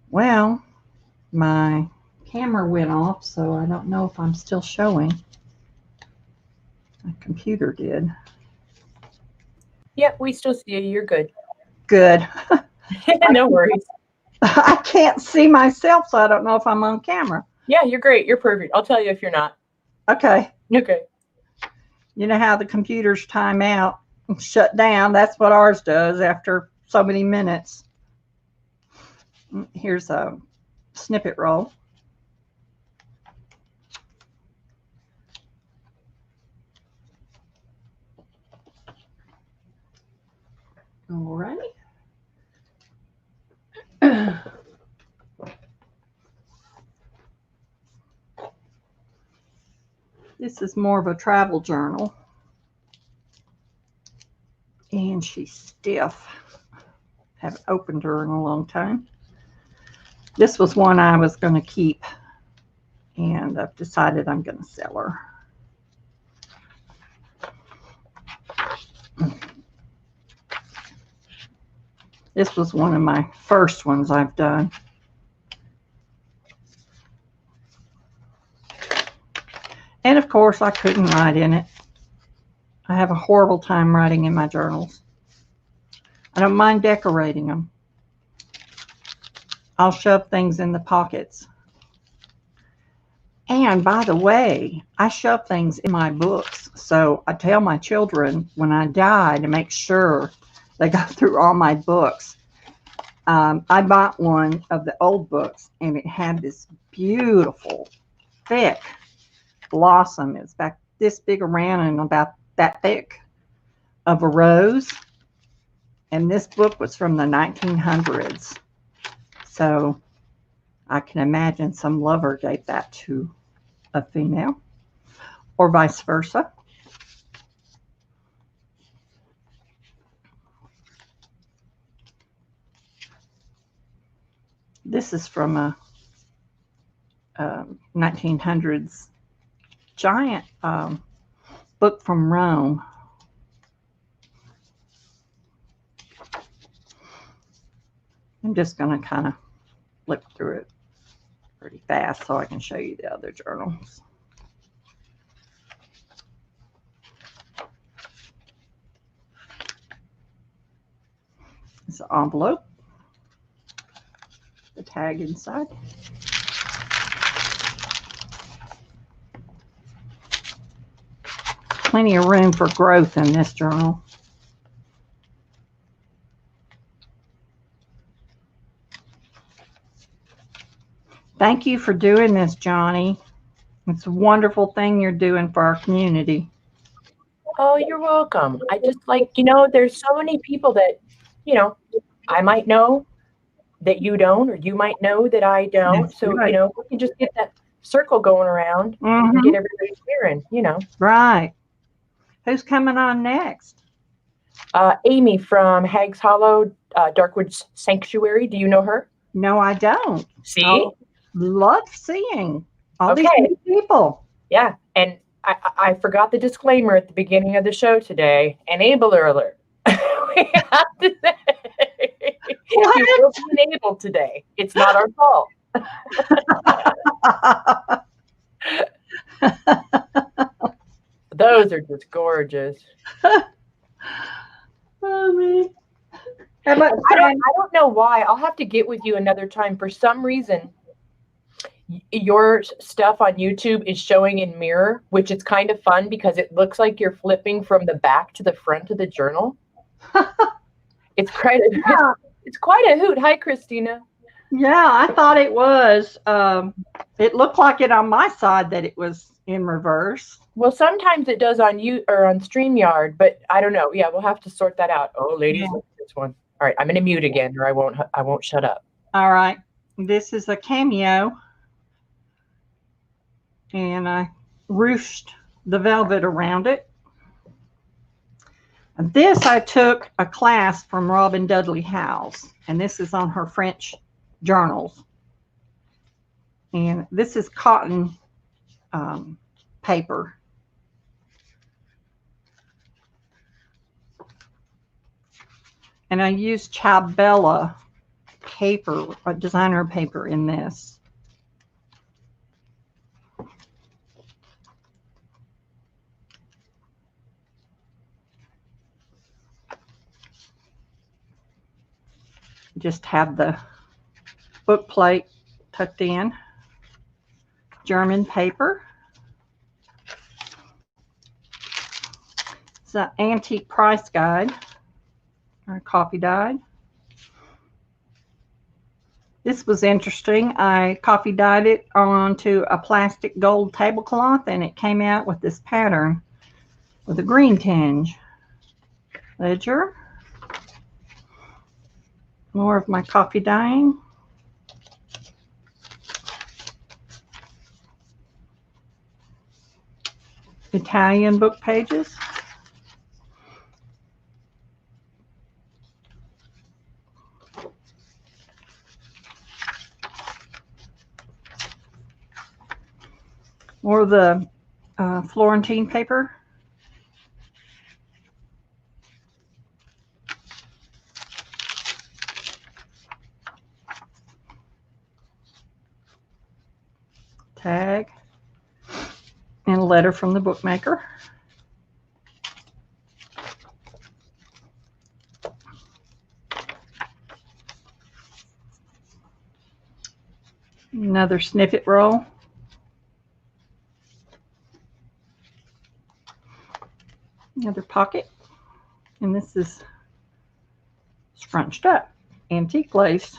Well, my camera went off, so I don't know if I'm still showing. My computer did. Yep, we still see you. You're good. Good. No worries. I can't see myself, so I don't know if I'm on camera. Yeah, you're great. You're perfect. I'll tell you if you're not. Okay. Okay. You know how the computers time out and shut down? That's what ours does after so many minutes. Here's a snippet roll. Alrighty. This is more of a travel journal. And she's stiff. Haven't opened her in a long time. This was one I was going to keep, and I've decided I'm going to sell her. This was one of my first ones I've done. And of course, I couldn't write in it. I have a horrible time writing in my journals. I don't mind decorating them. I'll shove things in the pockets. And by the way, I shove things in my books. So I tell my children when I die to make sure they go through all my books. I bought one of the old books, and it had this beautiful, thick blossom. It's about this big around and about that thick of a rose. And this book was from the 1900s. So I can imagine some lover gave that to a female, or vice versa. This is from a 1900s giant book from Rome. I'm just going to kind of flip through it pretty fast so I can show you the other journals. It's an envelope, the tag inside. Plenty of room for growth in this journal. Thank you for doing this, Johnny. It's a wonderful thing you're doing for our community. Oh, you're welcome. I just like, there's so many people that, I might know that you don't, or you might know that I don't. That's So, right. we can just get that circle going around and get everybody cheering, Right. Who's coming on next? Amy from Hags Hollow, Darkwood Sanctuary. Do you know her? No, I don't. See? Oh, love seeing all these Okay. new people. Yeah. And I forgot the disclaimer at the beginning of the show today. Enabler alert. We have to say What? you will be enabled today. It's not our fault. Those are just gorgeous. Oh, man. How about I don't know why. I'll have to get with you another time. For some reason, your stuff on YouTube is showing in mirror, which is kind of fun because it looks like you're flipping from the back to the front of the journal. It's quite a hoot. Hi, Christina. Yeah, I thought it was. It looked like it on my side that it was in reverse. Well, sometimes it does on you or on StreamYard, but I don't know. Yeah, we'll have to sort that out. Oh, ladies, look at this one. All right, I'm going to mute again, or I won't shut up. All right, this is a cameo, and I ruched the velvet around it. And this I took a class from Robin Dudley Howes, and this is on her French journals. And this is cotton paper. And I used Chabella paper, designer paper in this. Just have the book plate tucked in. German paper. It's an antique price guide, or a copy guide. This was interesting. I copy dyed it onto a plastic gold tablecloth, and it came out with this pattern with a green tinge. Ledger. More of my copy dyeing. Italian book pages. More of the Florentine paper. tag, and a letter from the bookmaker. Another snippet roll. Another pocket. And this is scrunched up, antique lace.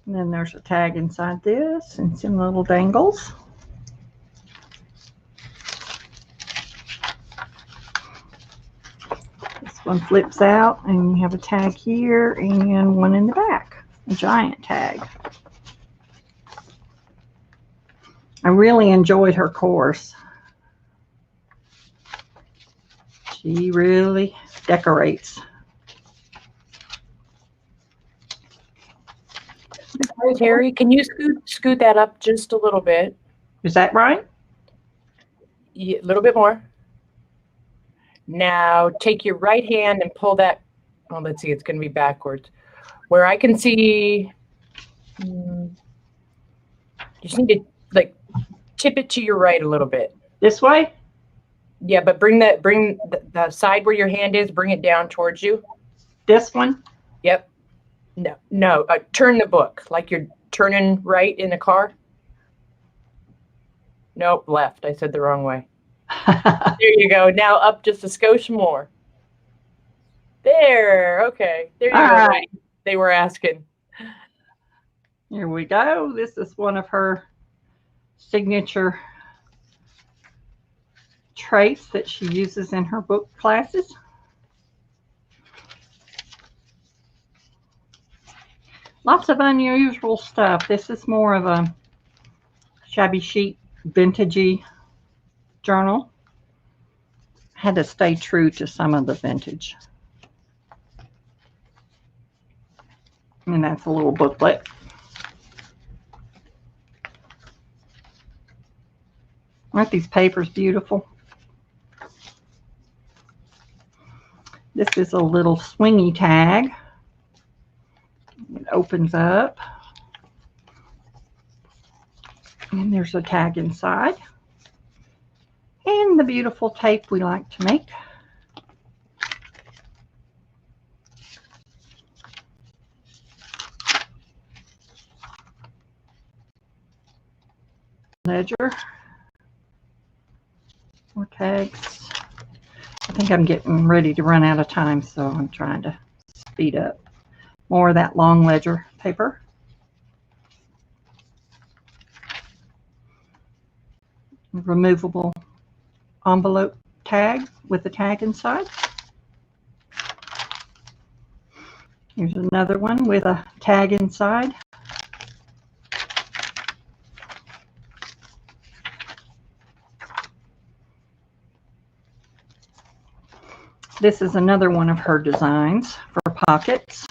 And then there's a tag inside this and some little dangles. This one flips out and you have a tag here and one in the back, a giant tag. I really enjoyed her course. She really decorates. Terry, can you scoot that up just a little bit? Is that right? Yeah, a little bit more. Now take your right hand and pull that. Oh, let's see. It's going to be backwards. Where I can see. You just need to like tip it to your right a little bit. This way? Yeah, but bring the side where your hand is. Bring it down towards you. This one? Yep. No. Turn the book like you're turning right in a car. Nope, left. I said the wrong way. There you go. Now up just a skosh more. There. Okay. There you go. Right. They were asking. Here we go. This is one of her signature traits that she uses in her book classes. Lots of unusual stuff. This is more of a shabby chic, vintagey journal. Had to stay true to some of the vintage. And that's a little booklet. Aren't these papers beautiful? This is a little swingy tag. It opens up. And there's a tag inside. And the beautiful tape we like to make. Ledger. More tags. I think I'm getting ready to run out of time, so I'm trying to speed up. More of that long ledger paper. Removable envelope tag with the tag inside. Here's another one with a tag inside. This is another one of her designs for pockets.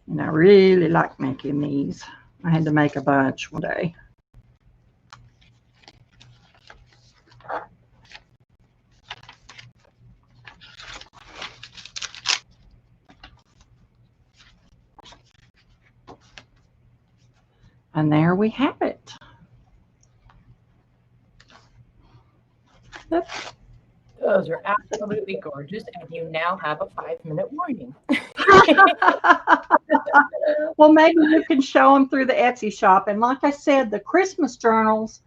And I really like making these. I had to make a bunch one day. And there we have it. Those are absolutely gorgeous, and you now have a 5-minute warning. Well, maybe you can show them through the Etsy shop. And like I said, the Christmas journals,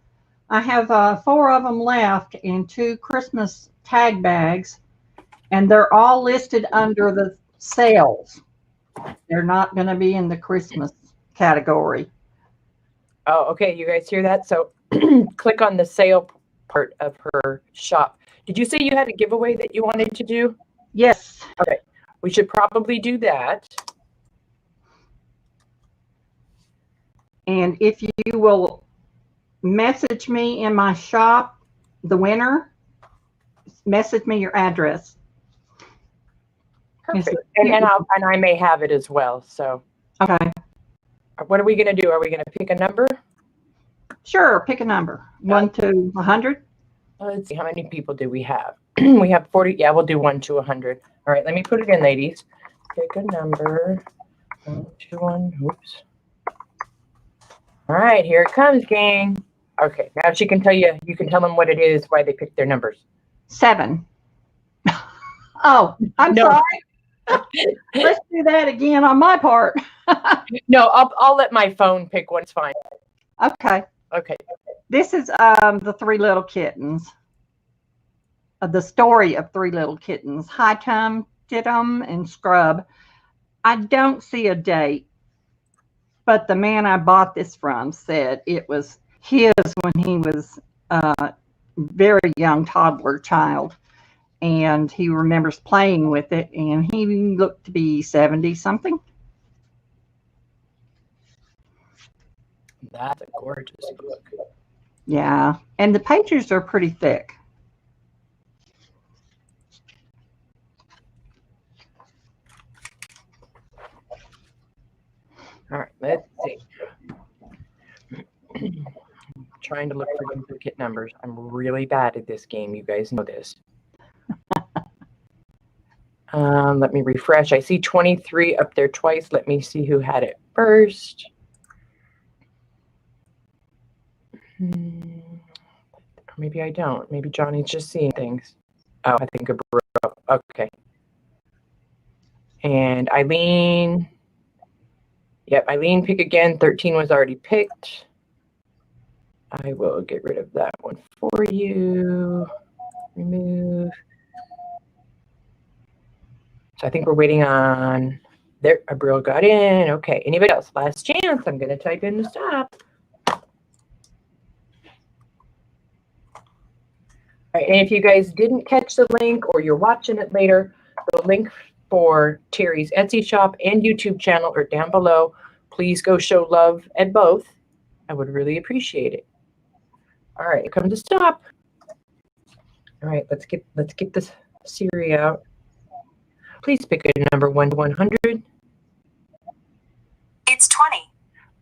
I have 4 of them left in 2 Christmas tag bags, and they're all listed under the sales. They're not going to be in the Christmas category. Oh, okay. You guys hear that? So click on the sale part of her shop. Did you say you had a giveaway that you wanted to do? Yes. Okay. We should probably do that. And if you will message me in my shop, the winner, message me your address. Perfect. And I may have it as well. So. Okay. What are we going to do? Are we going to pick a number? Sure. Pick a number. 1 to 100. Let's see. How many people do we have? We have 40. Yeah, we'll do 1 to 100. All right. Let me put it in, ladies. pick a number. 1, 2, 1. Oops. All right, here it comes, gang. Okay, now she can tell you. You can tell them what it is, why they picked their numbers. 7. Oh, I'm No. sorry. Let's do that again on my part. No, I'll let my phone pick one. It's fine. Okay. Okay. This is the 3 little kittens. The story of 3 little kittens. High Tum, Tittum, and Scrub. I don't see a date, but the man I bought this from said it was his when he was a very young toddler child, and he remembers playing with it, and he looked to be 70 something. That's a gorgeous book. Yeah, and the pages are pretty thick. All right, let's see. Trying to look for duplicate numbers. I'm really bad at this game. You guys know this. Let me refresh. I see 23 up there twice. Let me see who had it first. Maybe I don't. Maybe Johnny's just seeing things. Oh, I think a bro. Okay. And Eileen. Yep, Eileen, pick again. 13 was already picked. I will get rid of that one for you. Remove. So I think we're waiting on there. Abril got in. Okay. Anybody else? Last chance. I'm going to type in the stop. All right. And if you guys didn't catch the link or you're watching it later, the link for Terri's Etsy shop and YouTube channel are down below. Please go show love at both. I would really appreciate it. All right, come to stop. All right, let's get this Siri out. Please pick a number 1 to 100. It's 20.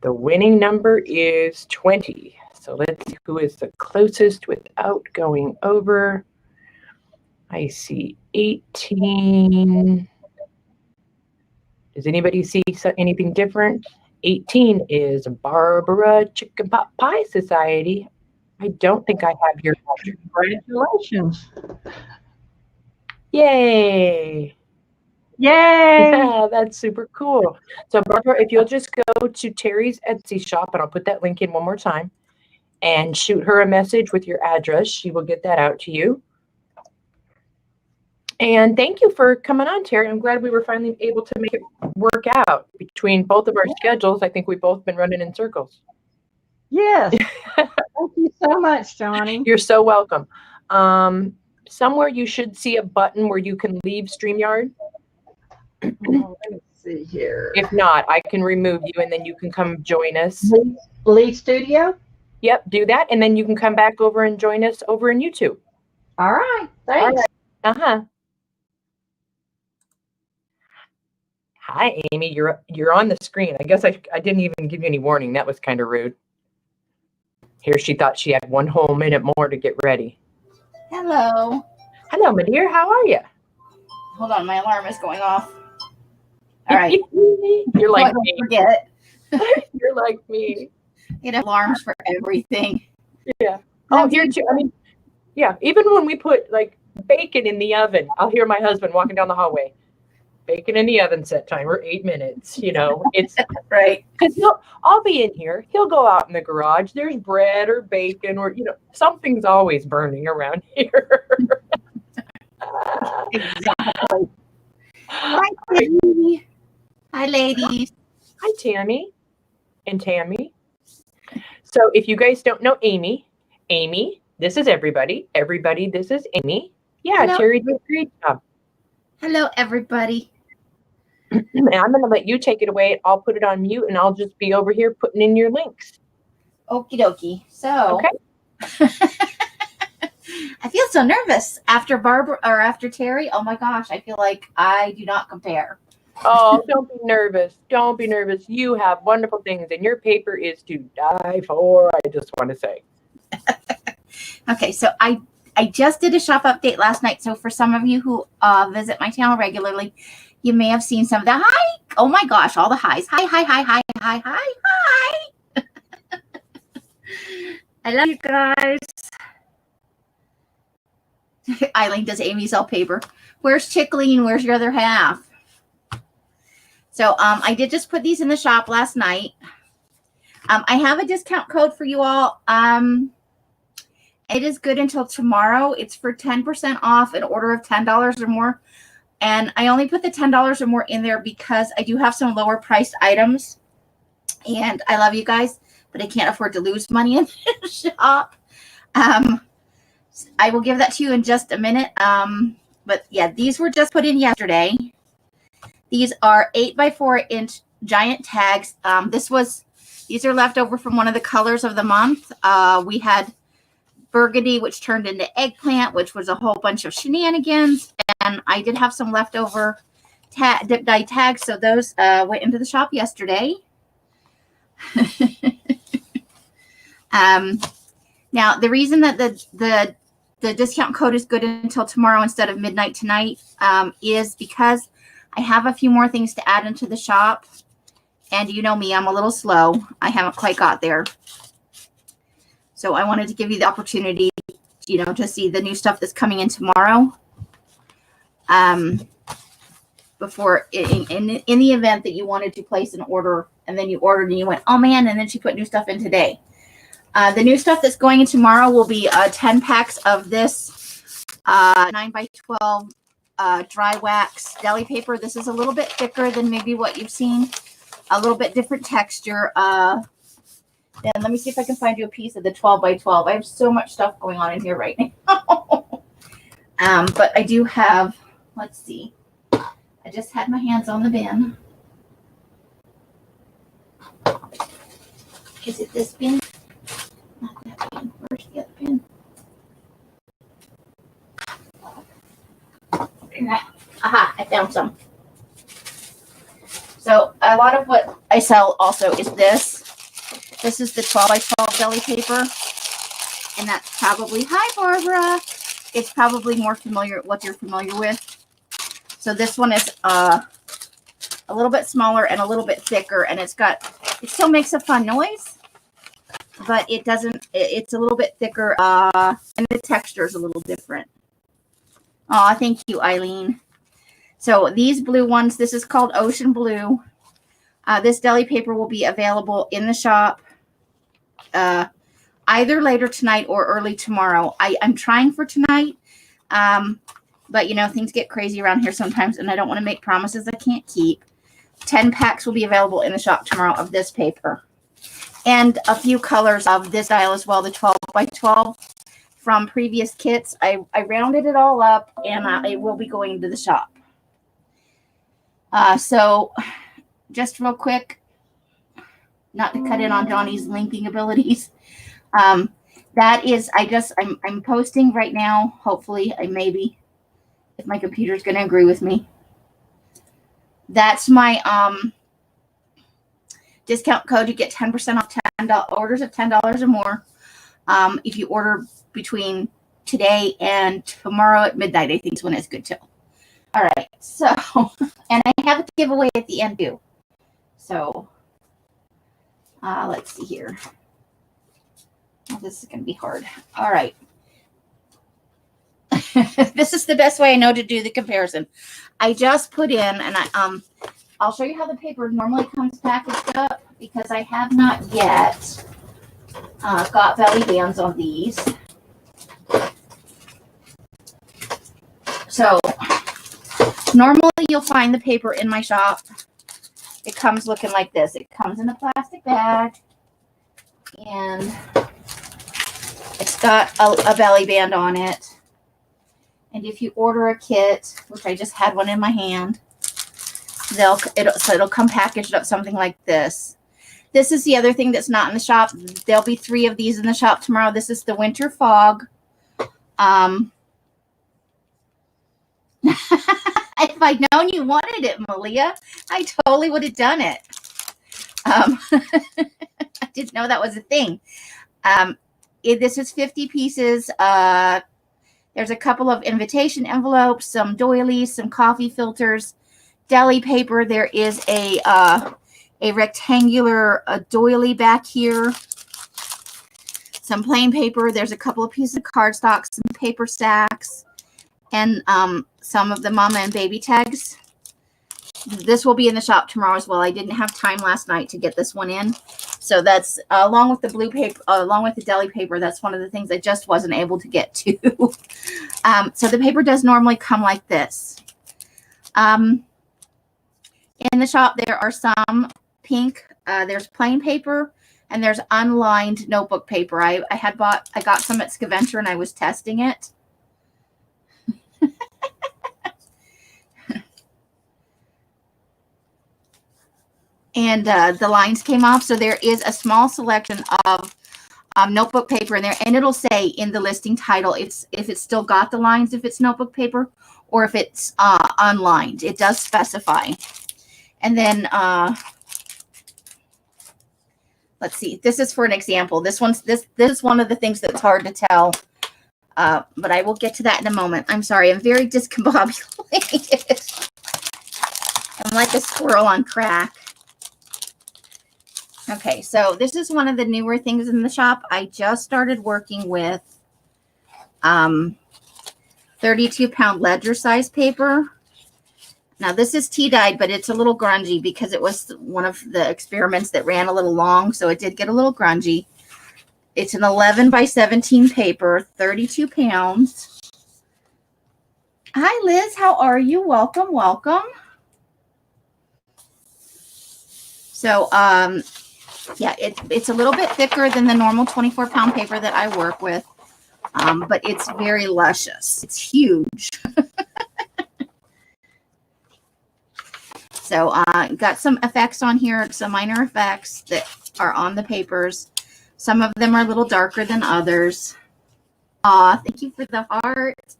The winning number is 20. So let's see who is the closest without going over. I see 18. Does anybody see anything different? 18 is Barbara Chicken Pot Pie Society. I don't think I have your address. Congratulations. Yay. Yay. Yeah, that's super cool. So Barbara, if you'll just go to Terri's Etsy shop, and I'll put that link in one more time, and shoot her a message with your address, she will get that out to you. And thank you for coming on, Terri. I'm glad we were finally able to make it work out between both of our schedules. I think we've both been running in circles. Yes. Thank you so much, Johnny. You're so welcome. Somewhere you should see a button where you can leave StreamYard. Let me see here. If not, I can remove you and then you can come join us. Leave studio? Yep, do that. And then you can come back over and join us over in YouTube. All right. Thanks. All right. Uh-huh. Hi, Amy. You're on the screen. I guess I didn't even give you any warning. That was kind of rude. Here she thought she had 1 whole minute more to get ready. Hello. Hello, my dear. How are you? Hold on, my alarm is going off. All right. You're like me. Forget. You're like me. You know, alarms for everything. Yeah. Oh, here too. I mean, yeah. Even when we put like bacon in the oven, I'll hear my husband walking down the hallway. Bacon in the oven, set timer 8 minutes. You know, it's right. Because I'll be in here. He'll go out in the garage. There's bread or bacon or something's always burning around here. Exactly. Hi, Terri. Hi, ladies. Hi, Tammy and Tammy. So if you guys don't know Amy, this is everybody. Everybody, this is Amy. Yeah, Hello. Terri did a great job. Hello, everybody. And I'm going to let you take it away. I'll put it on mute, and I'll just be over here putting in your links. Okie dokie. So, okay. I feel so nervous after Barbara or after Terri. Oh my gosh, I feel like I do not compare. Oh, don't be nervous. Don't be nervous. You have wonderful things, and your paper is to die for, I just want to say. Okay, so I I just did a shop update last night. So for some of you who visit my channel regularly, you may have seen some of the hi. Oh my gosh, all the highs. Hi, hi, hi, hi, hi, hi, hi. I love you guys. Eileen, does Amy sell paper? Where's Chickleen? Where's your other half? So I did just put these in the shop last night. I have a discount code for you all. It is good until tomorrow. It's for 10% off an order of $10 or more. And I only put the $10 or more in there because I do have some lower priced items. And I love you guys, but I can't afford to lose money in the shop. I will give that to you in just a minute. But yeah, these were just put in yesterday. These are 8x4-inch giant tags. These are left over from one of the colors of the month. We had burgundy, which turned into eggplant, which was a whole bunch of shenanigans. And I did have some leftover dip dye tags, so those went into the shop yesterday. Now, the reason that the discount code is good until tomorrow instead of midnight tonight is because I have a few more things to add into the shop. And you know me, I'm a little slow. I haven't quite got there. So I wanted to give you the opportunity, to see the new stuff that's coming in tomorrow. Before in the event that you wanted to place an order and then you ordered and you went, oh man, and then she put new stuff in today. The new stuff that's going in tomorrow will be 10 packs of this 9x12 dry wax deli paper. This is a little bit thicker than maybe what you've seen. A little bit different texture. And let me see if I can find you a piece of the 12x12. I have so much stuff going on in here right now. But I do have, let's see. I just had my hands on the bin. Is it this bin? Not that bin. Where's the other bin? Aha, I found some. So a lot of what I sell also is this. This is the 12x12 deli paper. And that's probably, hi Barbara. It's probably more familiar, what you're familiar with. So this one is a little bit smaller and a little bit thicker. And it still makes a fun noise. But it doesn't, it's a little bit thicker. And the texture is a little different. Oh, thank you, Eileen. So these blue ones, this is called Ocean Blue. This deli paper will be available in the shop either later tonight or early tomorrow. I'm trying for tonight, but things get crazy around here sometimes, and I don't want to make promises I can't keep. 10 packs will be available in the shop tomorrow of this paper. And a few colors of this style as well, the 12x12 from previous kits. I rounded it all up, and it will be going to the shop. So just real quick, not to cut in on Donnie's linking abilities. That is, I'm posting right now. Hopefully, maybe, if my computer's going to agree with me. That's my discount code. You get 10% off orders of $10 or more. If you order between today and tomorrow at midnight, I think is when it's good till. All right, so, and I have a giveaway at the end too. So, let's see here. Oh, this is going to be hard. All right. This is the best way I know to do the comparison. I just put in, and I'll show you how the paper normally comes packaged up because I have not yet got belly bands on these. So, normally you'll find the paper in my shop. It comes looking like this. It comes in a plastic bag, and it's got a belly band on it. And if you order a kit, which I just had one in my hand, it'll come packaged up something like this. This is the other thing that's not in the shop. There'll be 3 of these in the shop tomorrow. This is the Winter Fog. If I'd known you wanted it, Malia, I totally would have done it. I didn't know that was a thing. This is 50 pieces. There's a couple of invitation envelopes, some doilies, some coffee filters, deli paper. There is a rectangular doily back here. Some plain paper. There's a couple of pieces of cardstock, some paper stacks, and some of the mama and baby tags. This will be in the shop tomorrow as well. I didn't have time last night to get this one in. So that's along with the blue paper, along with the deli paper. That's one of the things I just wasn't able to get to. So the paper does normally come like this. In the shop, there are some pink. There's plain paper, and there's unlined notebook paper. I got some at Scaventure, and I was testing it. And the lines came off. So there is a small selection of notebook paper in there, and it'll say in the listing title if it's still got the lines, if it's notebook paper, or if it's unlined. It does specify. And then let's see. This is for an example. This is one of the things that's hard to tell, but I will get to that in a moment. I'm sorry. I'm very discombobulated. I'm like a squirrel on crack. Okay, so this is one of the newer things in the shop. I just started working with 32-pound ledger size paper. Now this is tea dyed, but it's a little grungy because it was one of the experiments that ran a little long, so it did get a little grungy. It's an 11 by 17 paper, 32 pounds. Hi, Liz. How are you? Welcome, welcome. So, yeah, it's a little bit thicker than the normal 24-pound paper that I work with, but it's very luscious. It's huge. So got some effects on here, some minor effects that are on the papers. Some of them are a little darker than others. Aw, thank you for the heart.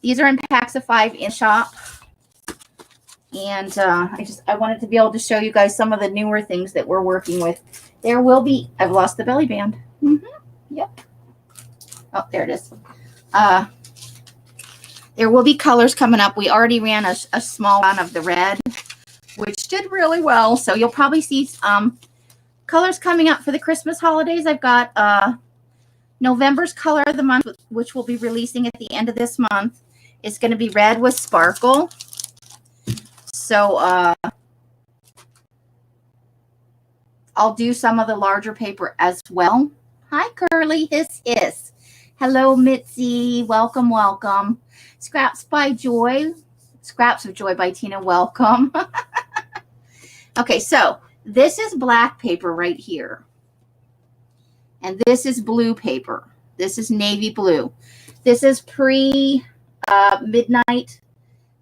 These are in packs of 5 in shop. And I wanted to be able to show you guys some of the newer things that we're working with. There will be, I've lost the belly band. Yep. Oh, there it is. There will be colors coming up. We already ran a small run of the red, which did really well. So you'll probably see colors coming up for the Christmas holidays. I've got November's color of the month, which we'll be releasing at the end of this month. It's going to be red with sparkle. So I'll do some of the larger paper as well. Hi, Curly. Hiss. Hello, Mitzi. Welcome, welcome. Scraps by Joy. Scraps of Joy by Tina. Welcome. Okay, so this is black paper right here. And this is blue paper. This is navy blue. This is pre-midnight.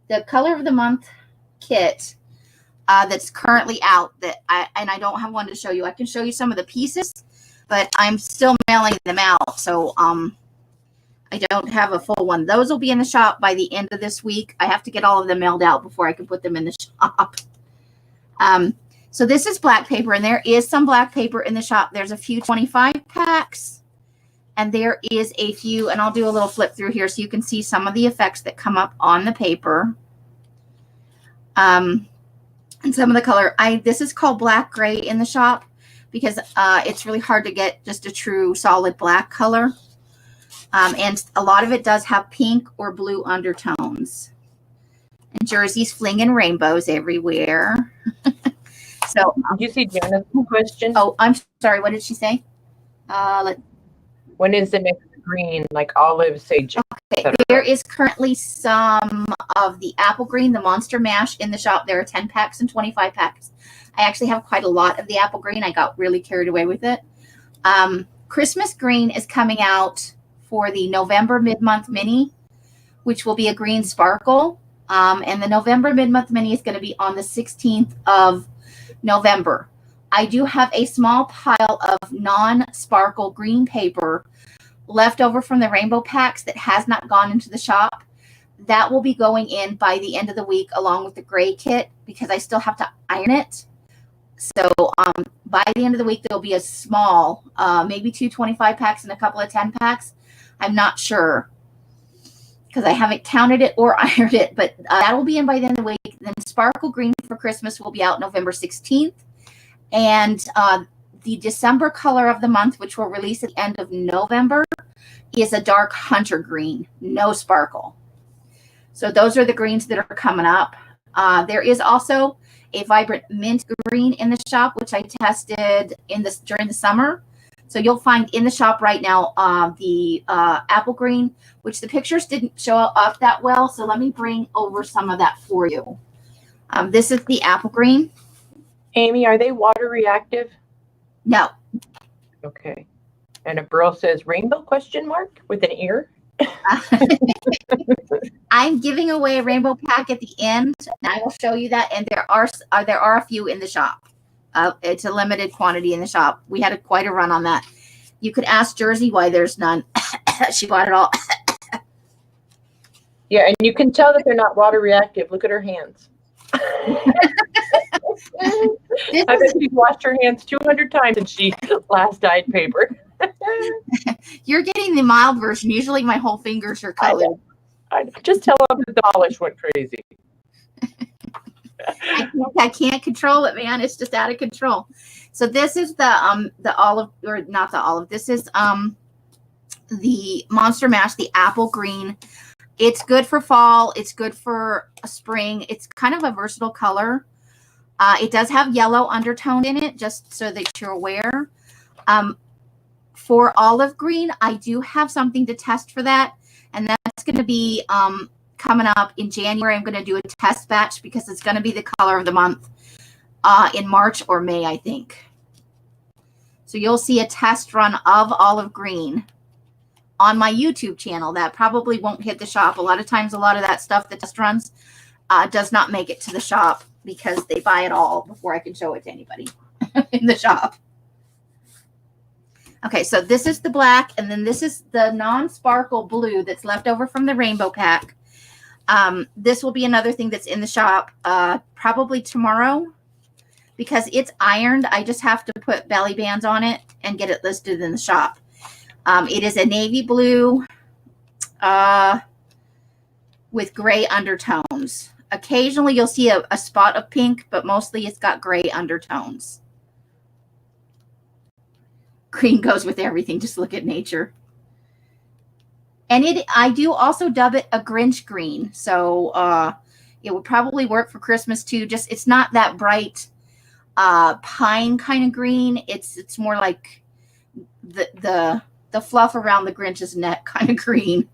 The color of the month kit that's currently out and I don't have one to show you. I can show you some of the pieces, but I'm still mailing them out, so I don't have a full one. Those will be in the shop by the end of this week. I have to get all of them mailed out before I can put them in the shop. So this is black paper, and there is some black paper in the shop. There's a few 25 packs, and there is a few, and I'll do a little flip through here so you can see some of the effects that come up on the paper. And some of the color. This is called black gray in the shop because it's really hard to get just a true solid black color. And a lot of it does have pink or blue undertones. And jerseys flinging rainbows everywhere. So, did you see Jenna's question? Oh, I'm sorry. What did she say? When is the next green, like olive, sage? Okay, there is currently some of the apple green, the Monster Mash in the shop. There are 10 packs and 25 packs. I actually have quite a lot of the apple green. I got really carried away with it. Christmas green is coming out for the November mid-month mini, which will be a green sparkle. And the November mid-month mini is going to be on the 16th of November. I do have a small pile of non-sparkle green paper left over from the rainbow packs that has not gone into the shop. That will be going in by the end of the week along with the gray kit because I still have to iron it. So by the end of the week, there'll be a small, maybe 2 25 packs and a couple of 10 packs I'm not sure because I haven't counted it or ironed it, but that will be in by the end of the week. Then Sparkle Green for Christmas will be out November 16th. And the December color of the month, which will release at the end of November, is a dark hunter green, no sparkle. So those are the greens that are coming up. There is also a vibrant mint green in the shop, which I tested during the summer. So you'll find in the shop right now the apple green, which the pictures didn't show up that well. So let me bring over some of that for you. This is the apple green. Amy, are they water reactive? No. Okay. And a girl says rainbow question mark with an ear. I'm giving away a rainbow pack at the end, and I will show you that. And there are a few in the shop. It's a limited quantity in the shop. We had quite a run on that. You could ask Jersey why there's none. She bought it all. Yeah, and you can tell that they're not water reactive. Look at her hands. I bet she's washed her hands 200 times since she last dyed paper. You're getting the mild version. Usually my whole fingers are colored. I just tell them the polish went crazy. I can't control it, man. It's just out of control. So this is the olive, or not the olive. This is the Monster Mash, the apple green. It's good for fall. It's good for spring. It's kind of a versatile color. It does have yellow undertone in it, just so that you're aware. For olive green, I do have something to test for that, and that's going to be coming up in January. I'm going to do a test batch because it's going to be the color of the month in March or May, I think. So you'll see a test run of olive green on my YouTube channel. That probably won't hit the shop. A lot of times, a lot of that stuff, the test runs, does not make it to the shop because they buy it all before I can show it to anybody in the shop. Okay, so this is the black, and then this is the non-sparkle blue that's left over from the rainbow pack. This will be another thing that's in the shop probably tomorrow because it's ironed. I just have to put belly bands on it and get it listed in the shop. It is a navy blue with gray undertones. Occasionally you'll see a spot of pink, but mostly it's got gray undertones. Green goes with everything. Just look at nature. And I do also dub it a Grinch green. So it would probably work for Christmas too. Just it's not that bright pine kind of green. It's more like the fluff around the Grinch's neck kind of green.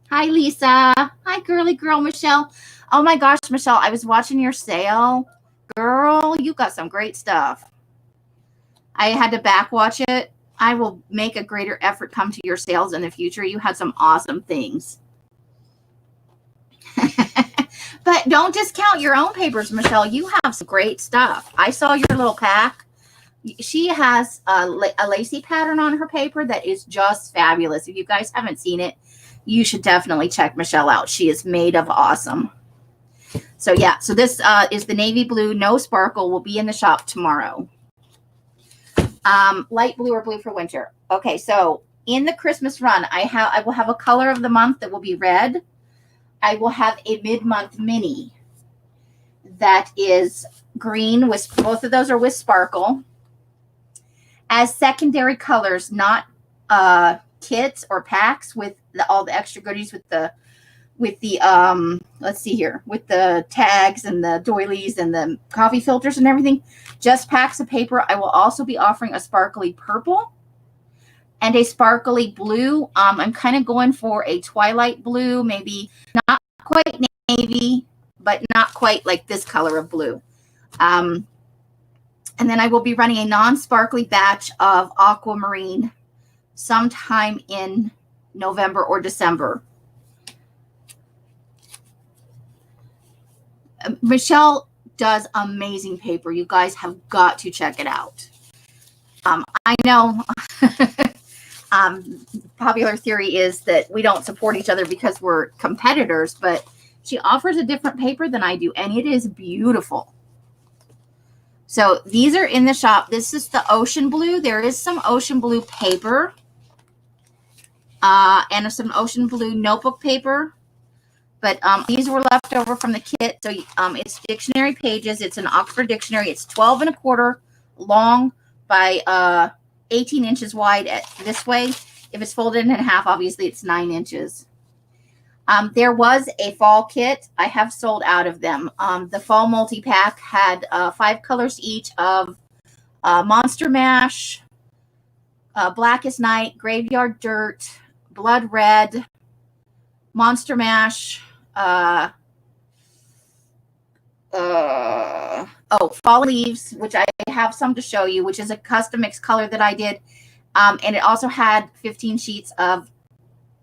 Hi, Lisa. Hi, girly girl, Michelle. Oh my gosh, Michelle, I was watching your sale. Girl, you got some great stuff. I had to back watch it. I will make a greater effort come to your sales in the future. You had some awesome things. But don't discount your own papers, Michelle. You have some great stuff. I saw your little pack. She has a lacy pattern on her paper that is just fabulous. If you guys haven't seen it, you should definitely check Michelle out. She is made of awesome. So yeah, so this is the navy blue, no sparkle, will be in the shop tomorrow. Light blue or blue for winter. Okay, so in the Christmas run, I will have a color of the month that will be red. I will have a mid-month mini that is green with both of those are with sparkle. As secondary colors, not kits or packs with all the extra goodies with the let's see here, with the tags and the doilies and the coffee filters and everything, just packs of paper. I will also be offering a sparkly purple and a sparkly blue. I'm kind of going for a twilight blue, maybe not quite navy, but not quite like this color of blue. And then I will be running a non-sparkly batch of aquamarine sometime in November or December. Michelle does amazing paper. You guys have got to check it out. I know popular theory is that we don't support each other because we're competitors, but she offers a different paper than I do, and it is beautiful. So these are in the shop. This is the ocean blue. There is some ocean blue paper. and some ocean blue notebook paper. But these were left over from the kit. So it's dictionary pages. It's an Oxford dictionary. It's 12 1/4 long by 18 inches wide this way. If it's folded in half, obviously it's 9 inches. There was a fall kit. I have sold out of them. The fall multi-pack had 5 colors each of Monster Mash, Blackest Night, Graveyard Dirt, Blood Red, Monster Mash, Fall Leaves, which I have some to show you, which is a custom mixed color that I did. And it also had 15 sheets of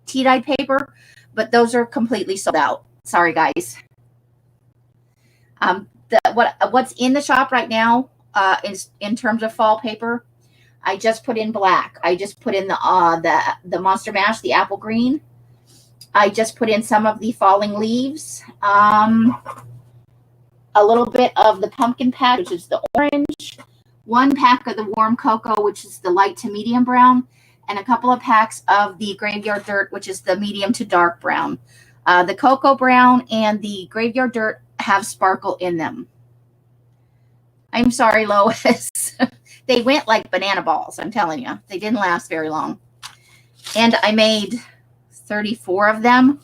tea-dyed paper, but those are completely sold out. Sorry, guys. What's in the shop right now is in terms of fall paper. I just put in black. I just put in the Monster Mash, the apple green. I just put in some of the falling leaves, a little bit of the pumpkin patch, which is the orange, 1 pack of the warm cocoa, which is the light to medium brown, and a couple of packs of the graveyard dirt, which is the medium to dark brown. The cocoa brown and the graveyard dirt have sparkle in them. I'm sorry, Lois. They went like banana balls, I'm telling you. They didn't last very long. And I made 34 of them.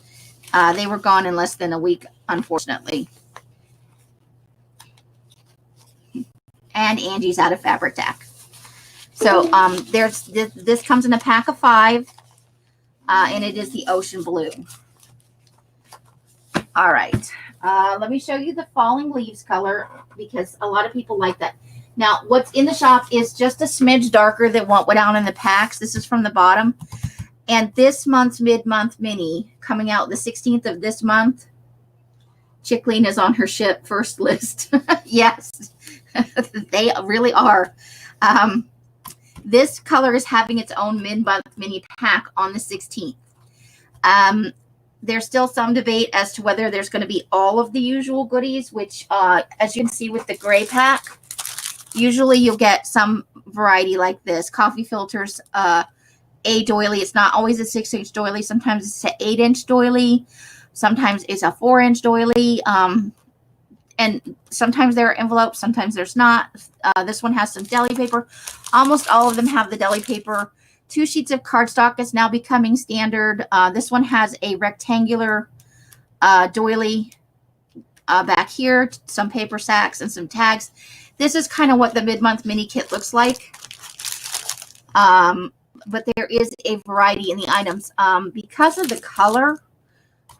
They were gone in less than a week, unfortunately. And Angie's out of fabric tack. So this comes in a pack of 5, and it is the ocean blue. All right. Let me show you the falling leaves color because a lot of people like that. Now, what's in the shop is just a smidge darker than what went out in the packs. This is from the bottom. And this month's mid-month mini coming out the 16th of this month. Chickleen is on her ship first list. Yes, they really are. This color is having its own mid-month mini pack on the 16th. There's still some debate as to whether there's going to be all of the usual goodies, which as you can see with the gray pack, usually you'll get some variety like this. Coffee filters, a doily. It's not always a 6-inch doily. Sometimes it's an 8-inch doily. Sometimes it's a 4-inch doily. And sometimes there are envelopes. Sometimes there's not. This one has some deli paper. Almost all of them have the deli paper. 2 sheets of cardstock is now becoming standard. This one has a rectangular doily back here, some paper sacks and some tags. This is kind of what the mid-month mini kit looks like. But there is a variety in the items. Because of the color,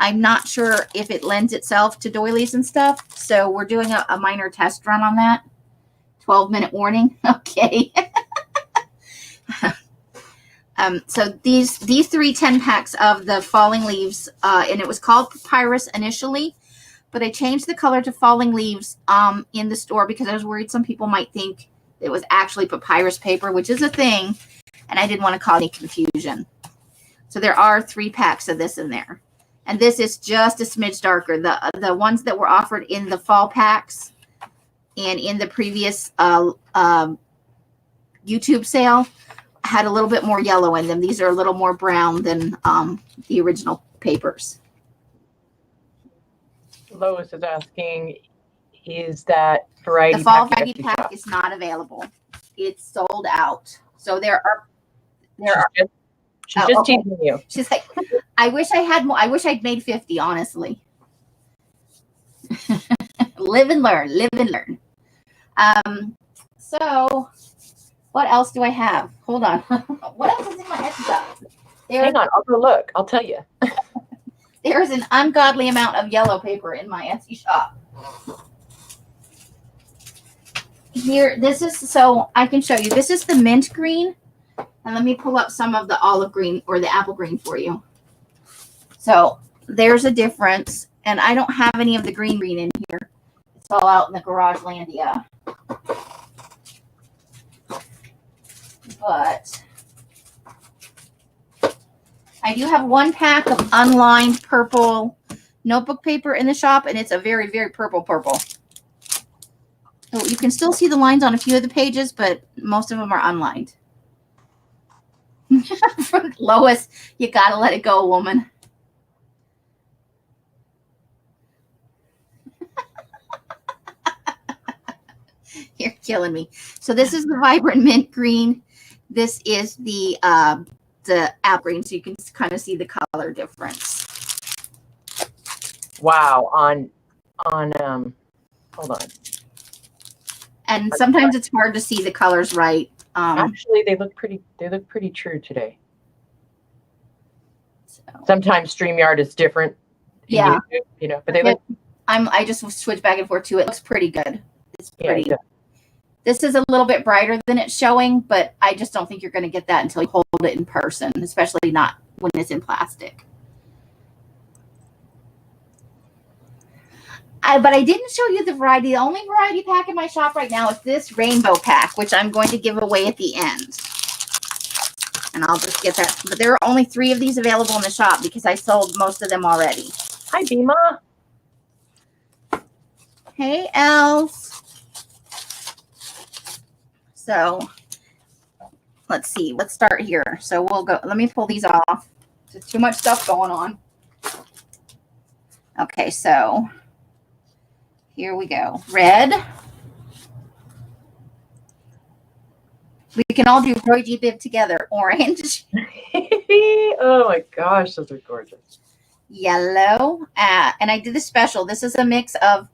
I'm not sure if it lends itself to doilies and stuff. So we're doing a minor test run on that. 12-minute warning. Okay. So these 3 10-packs of the falling leaves, and it was called Papyrus initially, but I changed the color to falling leaves in the store because I was worried some people might think it was actually papyrus paper, which is a thing, and I didn't want to cause any confusion. So there are 3 packs of this in there. And this is just a smidge darker. The ones that were offered in the fall packs and in the previous YouTube sale had a little bit more yellow in them. These are a little more brown than the original papers. Lois is asking, is that variety The fall pack variety pack is not available. It's sold out. So there are. She's just teasing you. She's like, I wish I had more. I wish I'd made 50, honestly. Live and learn. Live and learn. So what else do I have? Hold on. What else is in my Etsy shop? Hang on, I'll go look. I'll tell you. There is an ungodly amount of yellow paper in my Etsy shop. Here, this is, so I can show you. This is the mint green. And let me pull up some of the olive green or the apple green for you. So there's a difference. And I don't have any of the green in here. It's all out in the garage landia. But I do have 1 pack of unlined purple notebook paper in the shop, and it's a very, very purple. So you can still see the lines on a few of the pages, but most of them are unlined. Lois, you gotta let it go, woman. You're killing me. So this is the vibrant mint green. This is the apple green, so you can kind of see the color difference. Wow. On hold on. And sometimes it's hard to see the colors right. Actually, they look pretty true today. So, Sometimes StreamYard is different. yeah. YouTube, you know, but they look. I just switch back and forth too. It looks pretty good. It's pretty. Yeah, This is a little bit brighter than it's showing, but I just don't think you're going to get that until you hold it in person, especially not when it's in plastic. But I didn't show you the variety. The only variety pack in my shop right now is this rainbow pack, which I'm going to give away at the end. And I'll just get that. But there are only 3 of these available in the shop because I sold most of them already. Hi, Bima. Hey, Els. So let's see. Let's start here. So we'll go. Let me pull these off. There's too much stuff going on. Okay, so here we go. Red. We can all do Roy G. Biv together. Orange. Oh my gosh, those are gorgeous. Yellow. And I did a special. This is a mix of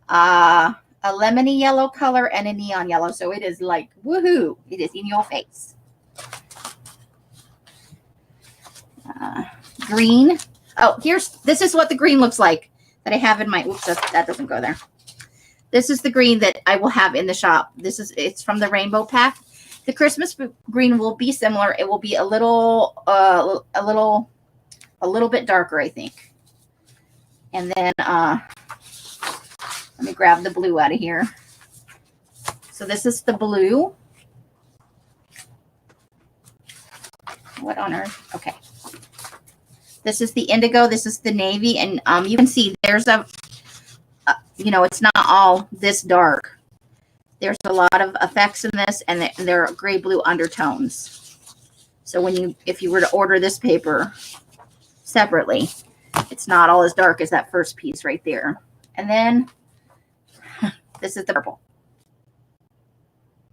a lemony yellow color and a neon yellow. So it is like, woohoo. It is in your face. Green. Oh, this is what the green looks like that I have in my, oops, that doesn't go there. This is the green that I will have in the shop. It's from the rainbow pack. The Christmas green will be similar. It will be a little bit darker, I think. And then let me grab the blue out of here. So this is the blue. What on earth? Okay. This is the indigo. This is the navy. And you can see there's it's not all this dark. There's a lot of effects in this, and there are gray blue undertones. So if you were to order this paper separately, it's not all as dark as that first piece right there. And then this is the purple.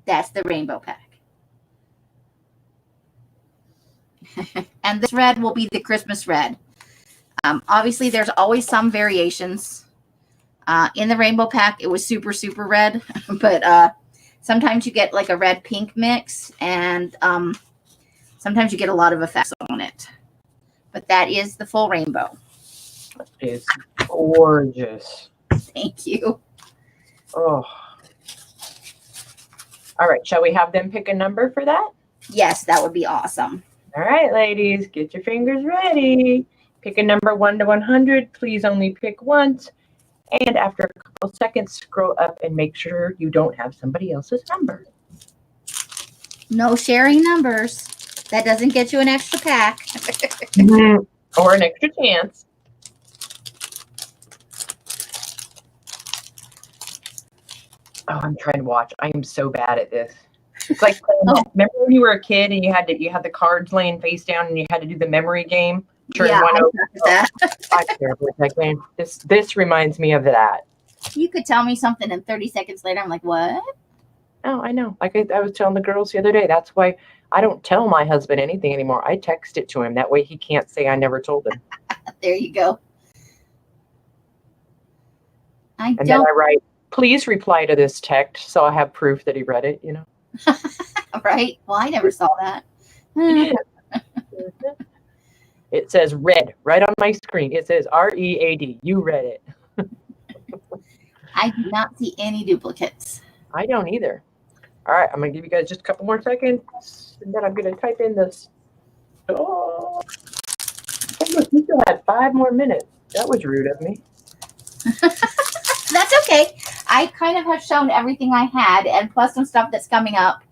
That's the rainbow pack. And this red will be the Christmas red. Obviously, there's always some variations. In the rainbow pack, it was super, super red. But sometimes you get like a red-pink mix. And sometimes you get a lot of effects on it. But that is the full rainbow. It's gorgeous. Thank you. Oh. All right. Shall we have them pick a number for that? Yes, that would be awesome. All right, ladies, get your fingers ready. Pick a number 1 to 100. Please only pick once. And after a couple seconds, scroll up and make sure you don't have somebody else's number. No sharing numbers. That doesn't get you an extra pack. Or an extra chance. Oh, I'm trying to watch. I am so bad at this. It's like remember when you were a kid and you had the cards laying face down and you had to do the memory game? Yeah, I'm terrible at that game. This reminds me of that. You could tell me something and 30 seconds later I'm like, what? Oh, I know. Like I was telling the girls the other day, that's why I don't tell my husband anything anymore. I text it to him. That way he can't say I never told him. There you go. Then I write, please reply to this text so I have proof that he read it, you know. Right? Well, I never saw that. It says read right on my screen. It says READ. You read it. I do not see any duplicates. I don't either. All right, I'm going to give you guys just a couple more seconds, and then I'm going to type in this. Oh, you still had 5 more minutes. That was rude of me. That's okay. I kind of have shown everything I had, and plus some stuff that's coming up.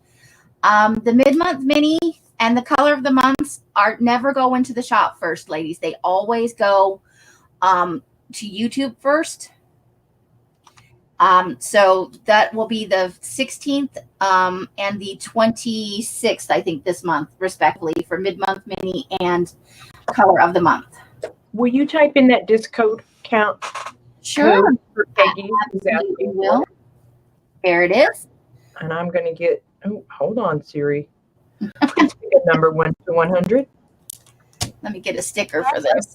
The mid-month mini and the color of the months never go into the shop first, ladies. They always go to YouTube first. So that will be the 16th and the 26th, I think, this month, respectively, for mid-month mini and color of the month. Will you type in that discount count Sure. code for Peggy? who's Absolutely asking for will. it? There it is. And I'm going to get, oh, hold on, Siri. Please pick a number 1 to 100. Let me get a sticker for this.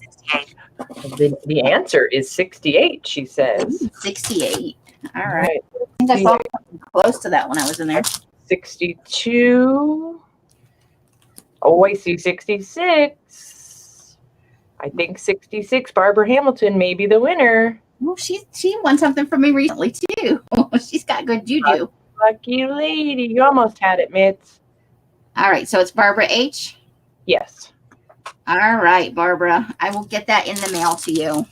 The answer is 68, she says. 68. All All right. right. I think I saw something close to that when I was in there. 62. Oh, I see 66. I think 66, Barbara Hamilton may be the winner. Well, she won something from me recently too. She's got good juju. Lucky lady. You almost had it, Mitz. All right, so it's Barbara H. Yes. All right, Barbara. I will get that in the mail to you.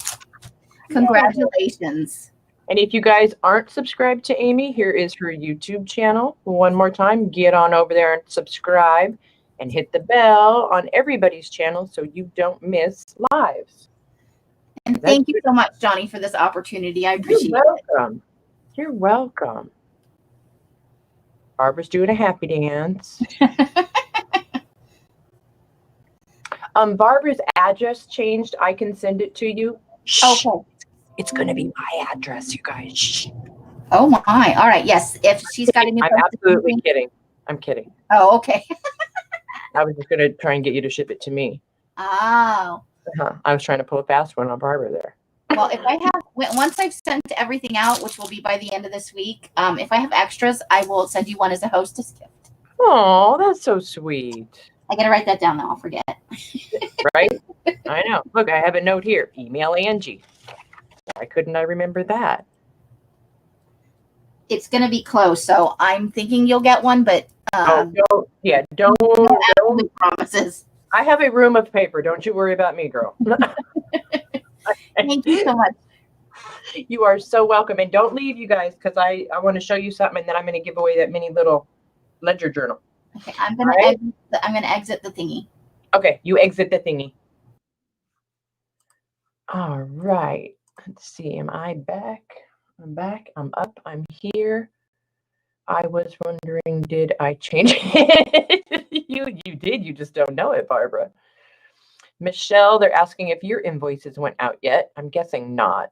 Congratulations. And if you guys aren't subscribed to Amy, here is her YouTube channel. One more time, get on over there and subscribe and hit the bell on everybody's channel so you don't miss lives. And thank you so much, Johnny, for this opportunity. I appreciate You're welcome. You're welcome. Barbara's doing a happy dance. Barbara's address changed. I can send it to you. it. Okay. It's going to be my address, you guys. Shh. Oh my. All right. Yes. If she's got any. I'm absolutely kidding. I'm kidding. Oh, okay. I was just going to try and get you to ship it to me. Oh. I was trying to pull a fast one on Barbara there. Well, if I have, once I've sent everything out, which will be by the end of this week, if I have extras, I will send you one as a hostess gift. Oh, that's so sweet. I got to write that down now. I'll forget. Right? I know. Look, I have a note here. Email Angie. Why couldn't I remember that? It's going to be close, so I'm thinking you'll get one, but don't no promises. I have a room of paper. Don't you worry about me, girl. Thank you so much. You are so welcome. And don't leave, you guys, because I want to show you something, and then I'm going to give away that mini little ledger journal. Okay, I'm going to exit the thingy. Okay, you exit the thingy. All right. Let's see. Am I back? I'm back. I'm up. I'm here. I was wondering, did I change it? You did. You just don't know it, Barbara. Michelle, they're asking if your invoices went out yet. I'm guessing not.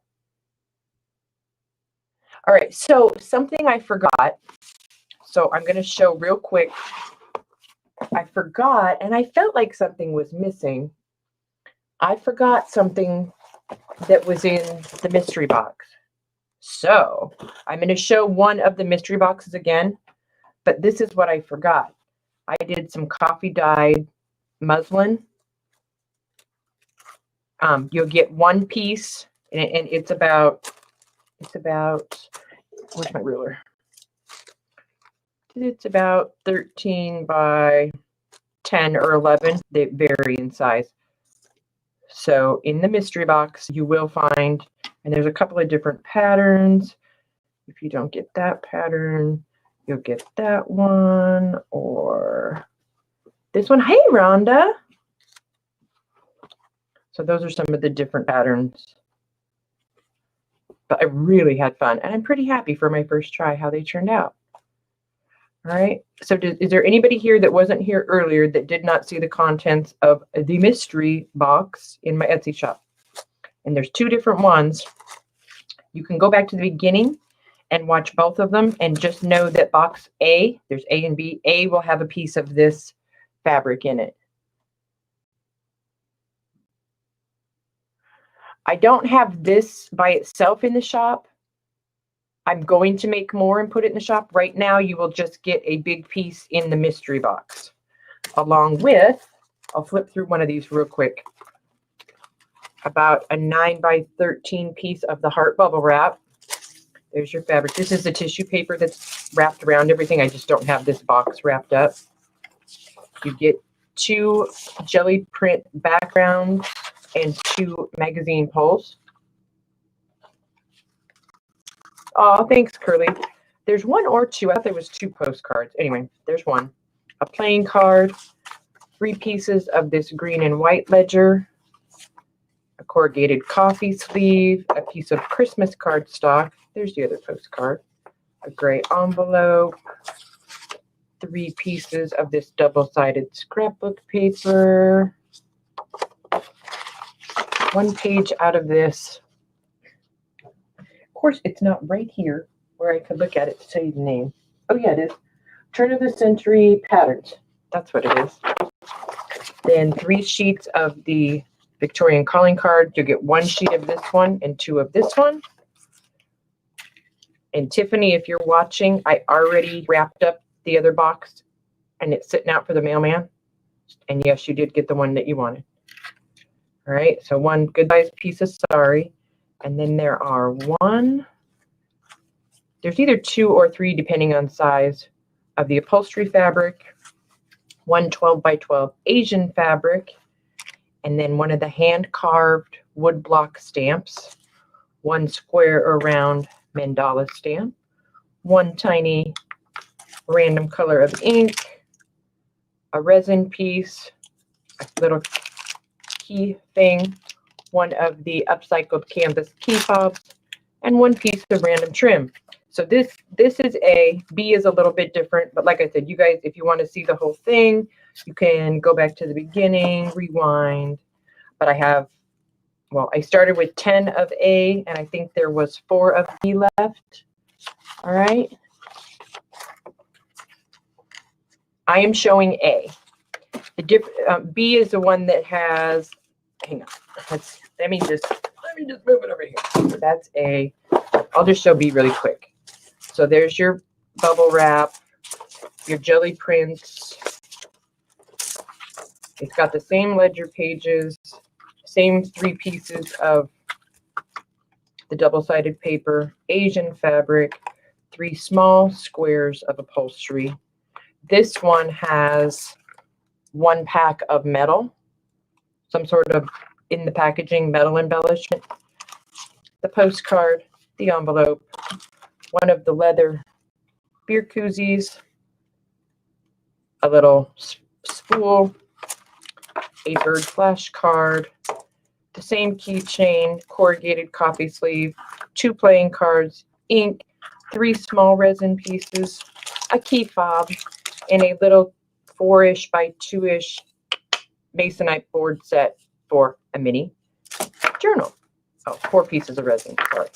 All right. So something I forgot. So I'm going to show real quick. I forgot, and I felt like something was missing. I forgot something that was in the mystery box. So I'm going to show one of the mystery boxes again, but this is what I forgot. I did some coffee dyed muslin. You'll get one piece, and it's about, where's my ruler? It's about 13 by 10 or 11. They vary in size. So in the mystery box, you will find, and there's a couple of different patterns. If you don't get that pattern, you'll get that one or this one. Hey, Rhonda. So those are some of the different patterns. But I really had fun, and I'm pretty happy for my first try how they turned out. All right. So is there anybody here that wasn't here earlier that did not see the contents of the mystery box in my Etsy shop? And there's two different ones. You can go back to the beginning and watch both of them, and just know that box A, there's A and B. A will have a piece of this fabric in it. I don't have this by itself in the shop. I'm going to make more and put it in the shop. Right now, you will just get a big piece in the mystery box. Along with, I'll flip through one of these real quick. About a 9 by 13 piece of the heart bubble wrap. There's your fabric. This is the tissue paper that's wrapped around everything. I just don't have this box wrapped up. You get 2 jelly print backgrounds and 2 magazine pulls. Oh, thanks, Curly. There's 1 or 2. I thought there was 2 postcards. Anyway, there's 1. A plain card, 3 pieces of this green and white ledger, a corrugated coffee sleeve, a piece of Christmas cardstock, There's the other postcard. A gray envelope. 3 pieces of this double-sided scrapbook paper. 1 page out of this. Of course, it's not right here where I could look at it to tell you the name. Oh, yeah, it is. Turn of the Century Patterns. That's what it is. Then 3 sheets of the Victorian calling card. You'll get 1 sheet of this one and 2 of this one. And Tiffany, if you're watching, I already wrapped up the other box and it's sitting out for the mailman. And yes, you did get the one that you wanted. All right, so 1 good sized piece of sari. And then there are there's either 2 or 3 depending on size of the upholstery fabric, 1 12 by 12 Asian fabric, and then 1 of the hand carved wood block stamps, 1 square or round mandala stamp, 1 tiny random color of ink, a resin piece, a little key thing, 1 of the upcycled canvas key fobs, and 1 piece of random trim. So this is B is a little bit different, but like I said, you guys, if you want to see the whole thing, you can go back to the beginning, rewind. But I started with 10 of A, and I think there was 4 of B left. All right. I am showing A. B is the one that has, hang on, let me just move it over here. So that's A. I'll just show B really quick. So there's your bubble wrap, your jelly prints. It's got the same ledger pages, same 3 pieces of the double-sided paper, Asian fabric, 3 small squares of upholstery. This one has 1 pack of metal, some sort of in the packaging metal embellishment, the postcard, the envelope, 1 of the leather beer koozies, a little spool, a bird flash card, the same keychain, corrugated coffee sleeve, 2 playing cards, ink, 3 small resin pieces, a key fob, and a little 4-ish by 2-ish masonite board set for a mini journal. Oh, 4 pieces of resin, sorry.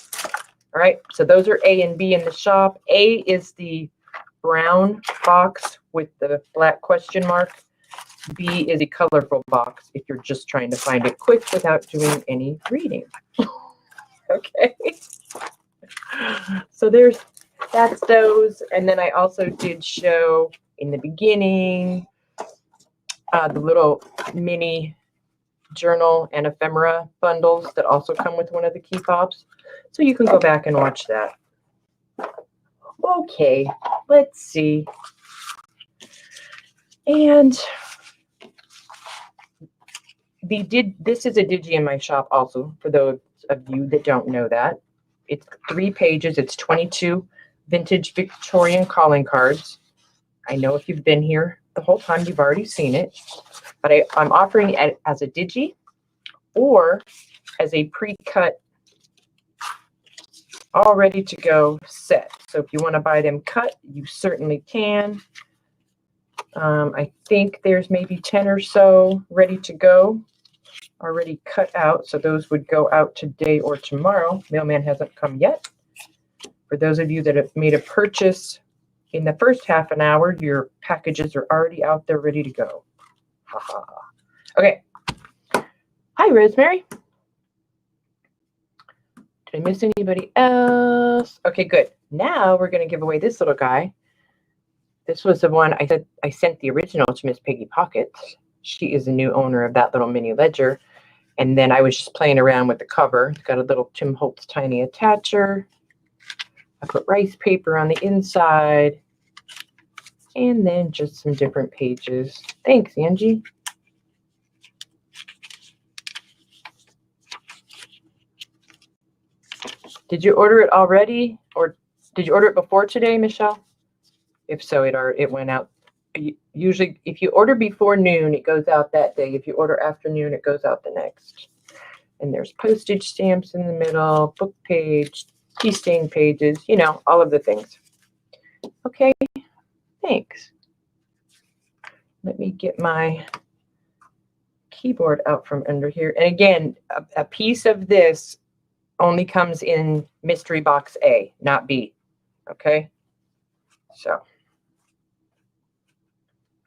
All right, so those are A and B in the shop. A is the brown box with the black question mark. B is a colorful box if you're just trying to find it quick without doing any reading. Okay. So that's those. And then I also did show in the beginning the little mini journal and ephemera bundles that also come with 1 of the key fobs. So you can go back and watch that. Okay, let's see. And this is a digi in my shop also, for those of you that don't know that. It's 3 pages. It's 22 vintage Victorian calling cards. I know if you've been here the whole time, you've already seen it. But I'm offering it as a digi or as a pre-cut, all ready to go set. So if you want to buy them cut, you certainly can. I think there's maybe 10 or so ready to go, already cut out. So those would go out today or tomorrow. Mailman hasn't come yet. For those of you that have made a purchase in the first half an hour, your packages are already out there ready to go. Haha. Okay. Hi, Rosemary. Did I miss anybody else? Okay, good. Now we're going to give away this little guy. This was the one I sent the original to Miss Piggy Pockets. She is the new owner of that little mini ledger. And then I was just playing around with the cover. It's got a little Tim Holtz tiny attacher. I put rice paper on the inside. And then just some different pages. Thanks, Angie. Did you order it already? Or did you order it before today, Michelle? If so, it went out. Usually, if you order before noon, it goes out that day. If you order afternoon, it goes out the next. And there's postage stamps in the middle, book page, key stain pages, you know, all of the things. Okay, thanks. Let me get my keyboard out from under here. And again, a piece of this only comes in mystery box A, not B. Okay, so I'm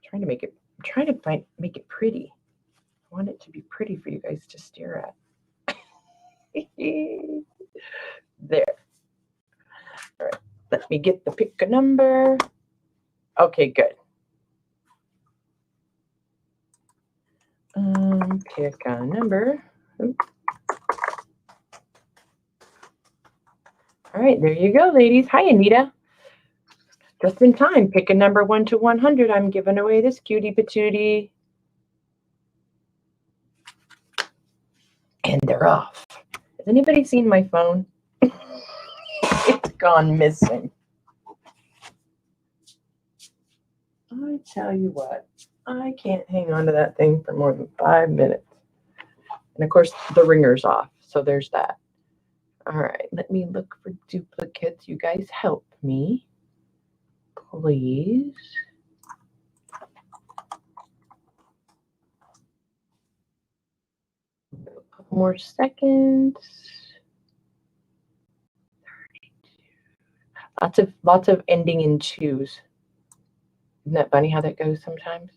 trying to make it. I'm trying to make it pretty. I want it to be pretty for you guys to stare at. There. All right. Let me get the pick a number. Okay, good. Pick a number. Oops. All right, there you go, ladies. Hi, Anita. Just in time. Pick a number 1 to 100. I'm giving away this cutie patootie. And they're off. Has anybody seen my phone? It's gone missing. I tell you what, I can't hang on to that thing for more than 5 minutes. And of course, the ringer's off. So there's that. All right, let me look for duplicates. You guys help me, please. A couple more seconds. 32. Lots of ending in 2s. Isn't that funny how that goes sometimes?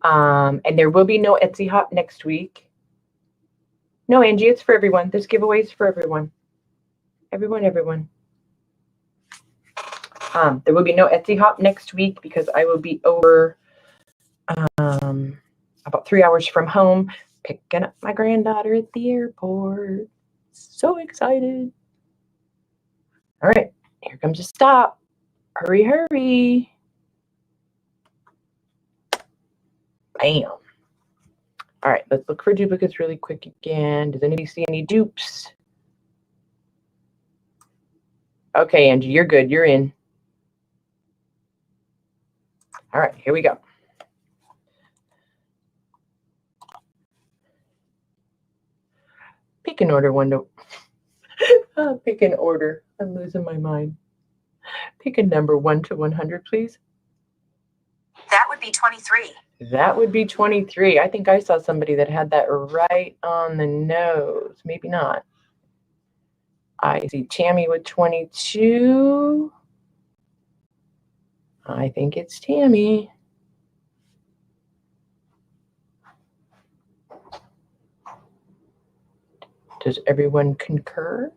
And there will be no Etsy Hop next week. No, Angie, it's for everyone. There's giveaways for everyone. Everyone. There will be no Etsy Hop next week because I will be over about 3 hours from home picking up my granddaughter at the airport. So excited. All right, here comes a stop. Hurry, hurry. Bam. All right, let's look for duplicates really quick again. Does anybody see any dupes? Okay, Angie, you're good. You're in. All right, here we go. Pick an order 1 to... pick an order. I'm losing my mind. Pick a number 1 to 100, please. That would be 23. That would be 23. I think I saw somebody that had that right on the nose. Maybe not. I see Tammy with 22. I think it's Tammy. Does everyone concur?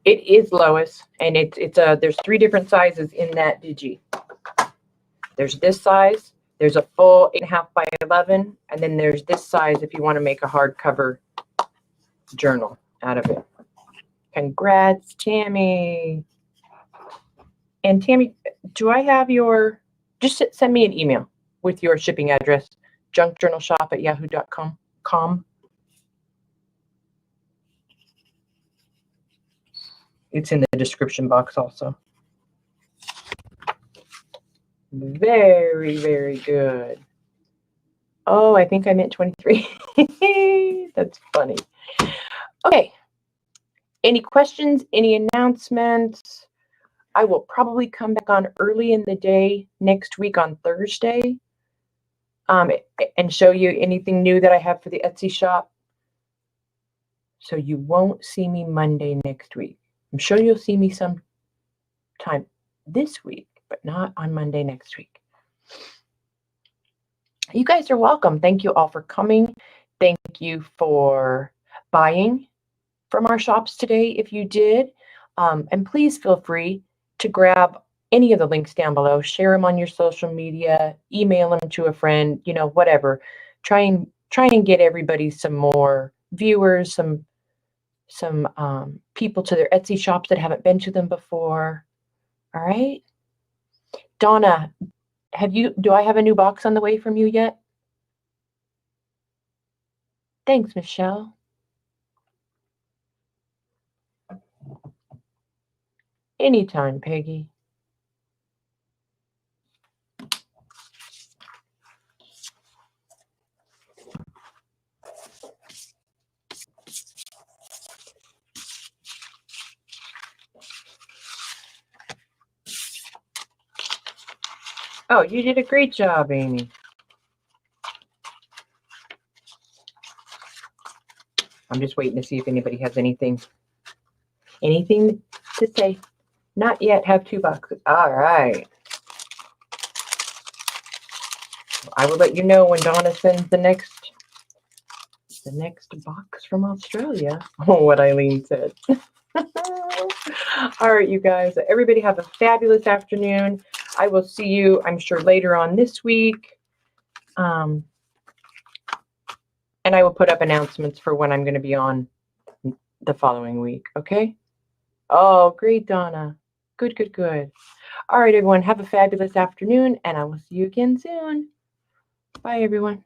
It is Lois, and there's 3 different sizes in that digi. There's this size, there's a full 8.5 by 11, and then there's this size if you want to make a hardcover journal out of it. Congrats, Tammy. And Tammy, do I have your, just send me an email with your shipping address, junkjournalshop@yahoo.com. It's in the description box also. Very, very good. Oh, I think I meant 23. That's funny. Okay. Any questions? Any announcements? I will probably come back on early in the day next week on Thursday and show you anything new that I have for the Etsy shop. So you won't see me Monday next week. I'm sure you'll see me sometime this week, but not on Monday next week. You guys are welcome. Thank you all for coming. Thank you for buying from our shops today if you did. And please feel free to grab any of the links down below, share them on your social media, email them to a friend, you know, whatever. Try and get everybody some more viewers, some people to their Etsy shops that haven't been to them before. All right. Donna, do I have a new box on the way from you yet? Thanks, Michelle. Anytime, Peggy. Oh, you did a great job, Amy. I'm just waiting to see if anybody has anything to say. Not yet. Have 2 boxes. All right. I will let you know when Donna sends the next box from Australia. Oh, what Eileen said. All right, you guys. Everybody have a fabulous afternoon. I will see you, I'm sure, later on this week. And I will put up announcements for when I'm going to be on the following week. Okay? Oh, great, Donna. Good, good, good. All right, everyone. Have a fabulous afternoon, and I will see you again soon. Bye, everyone.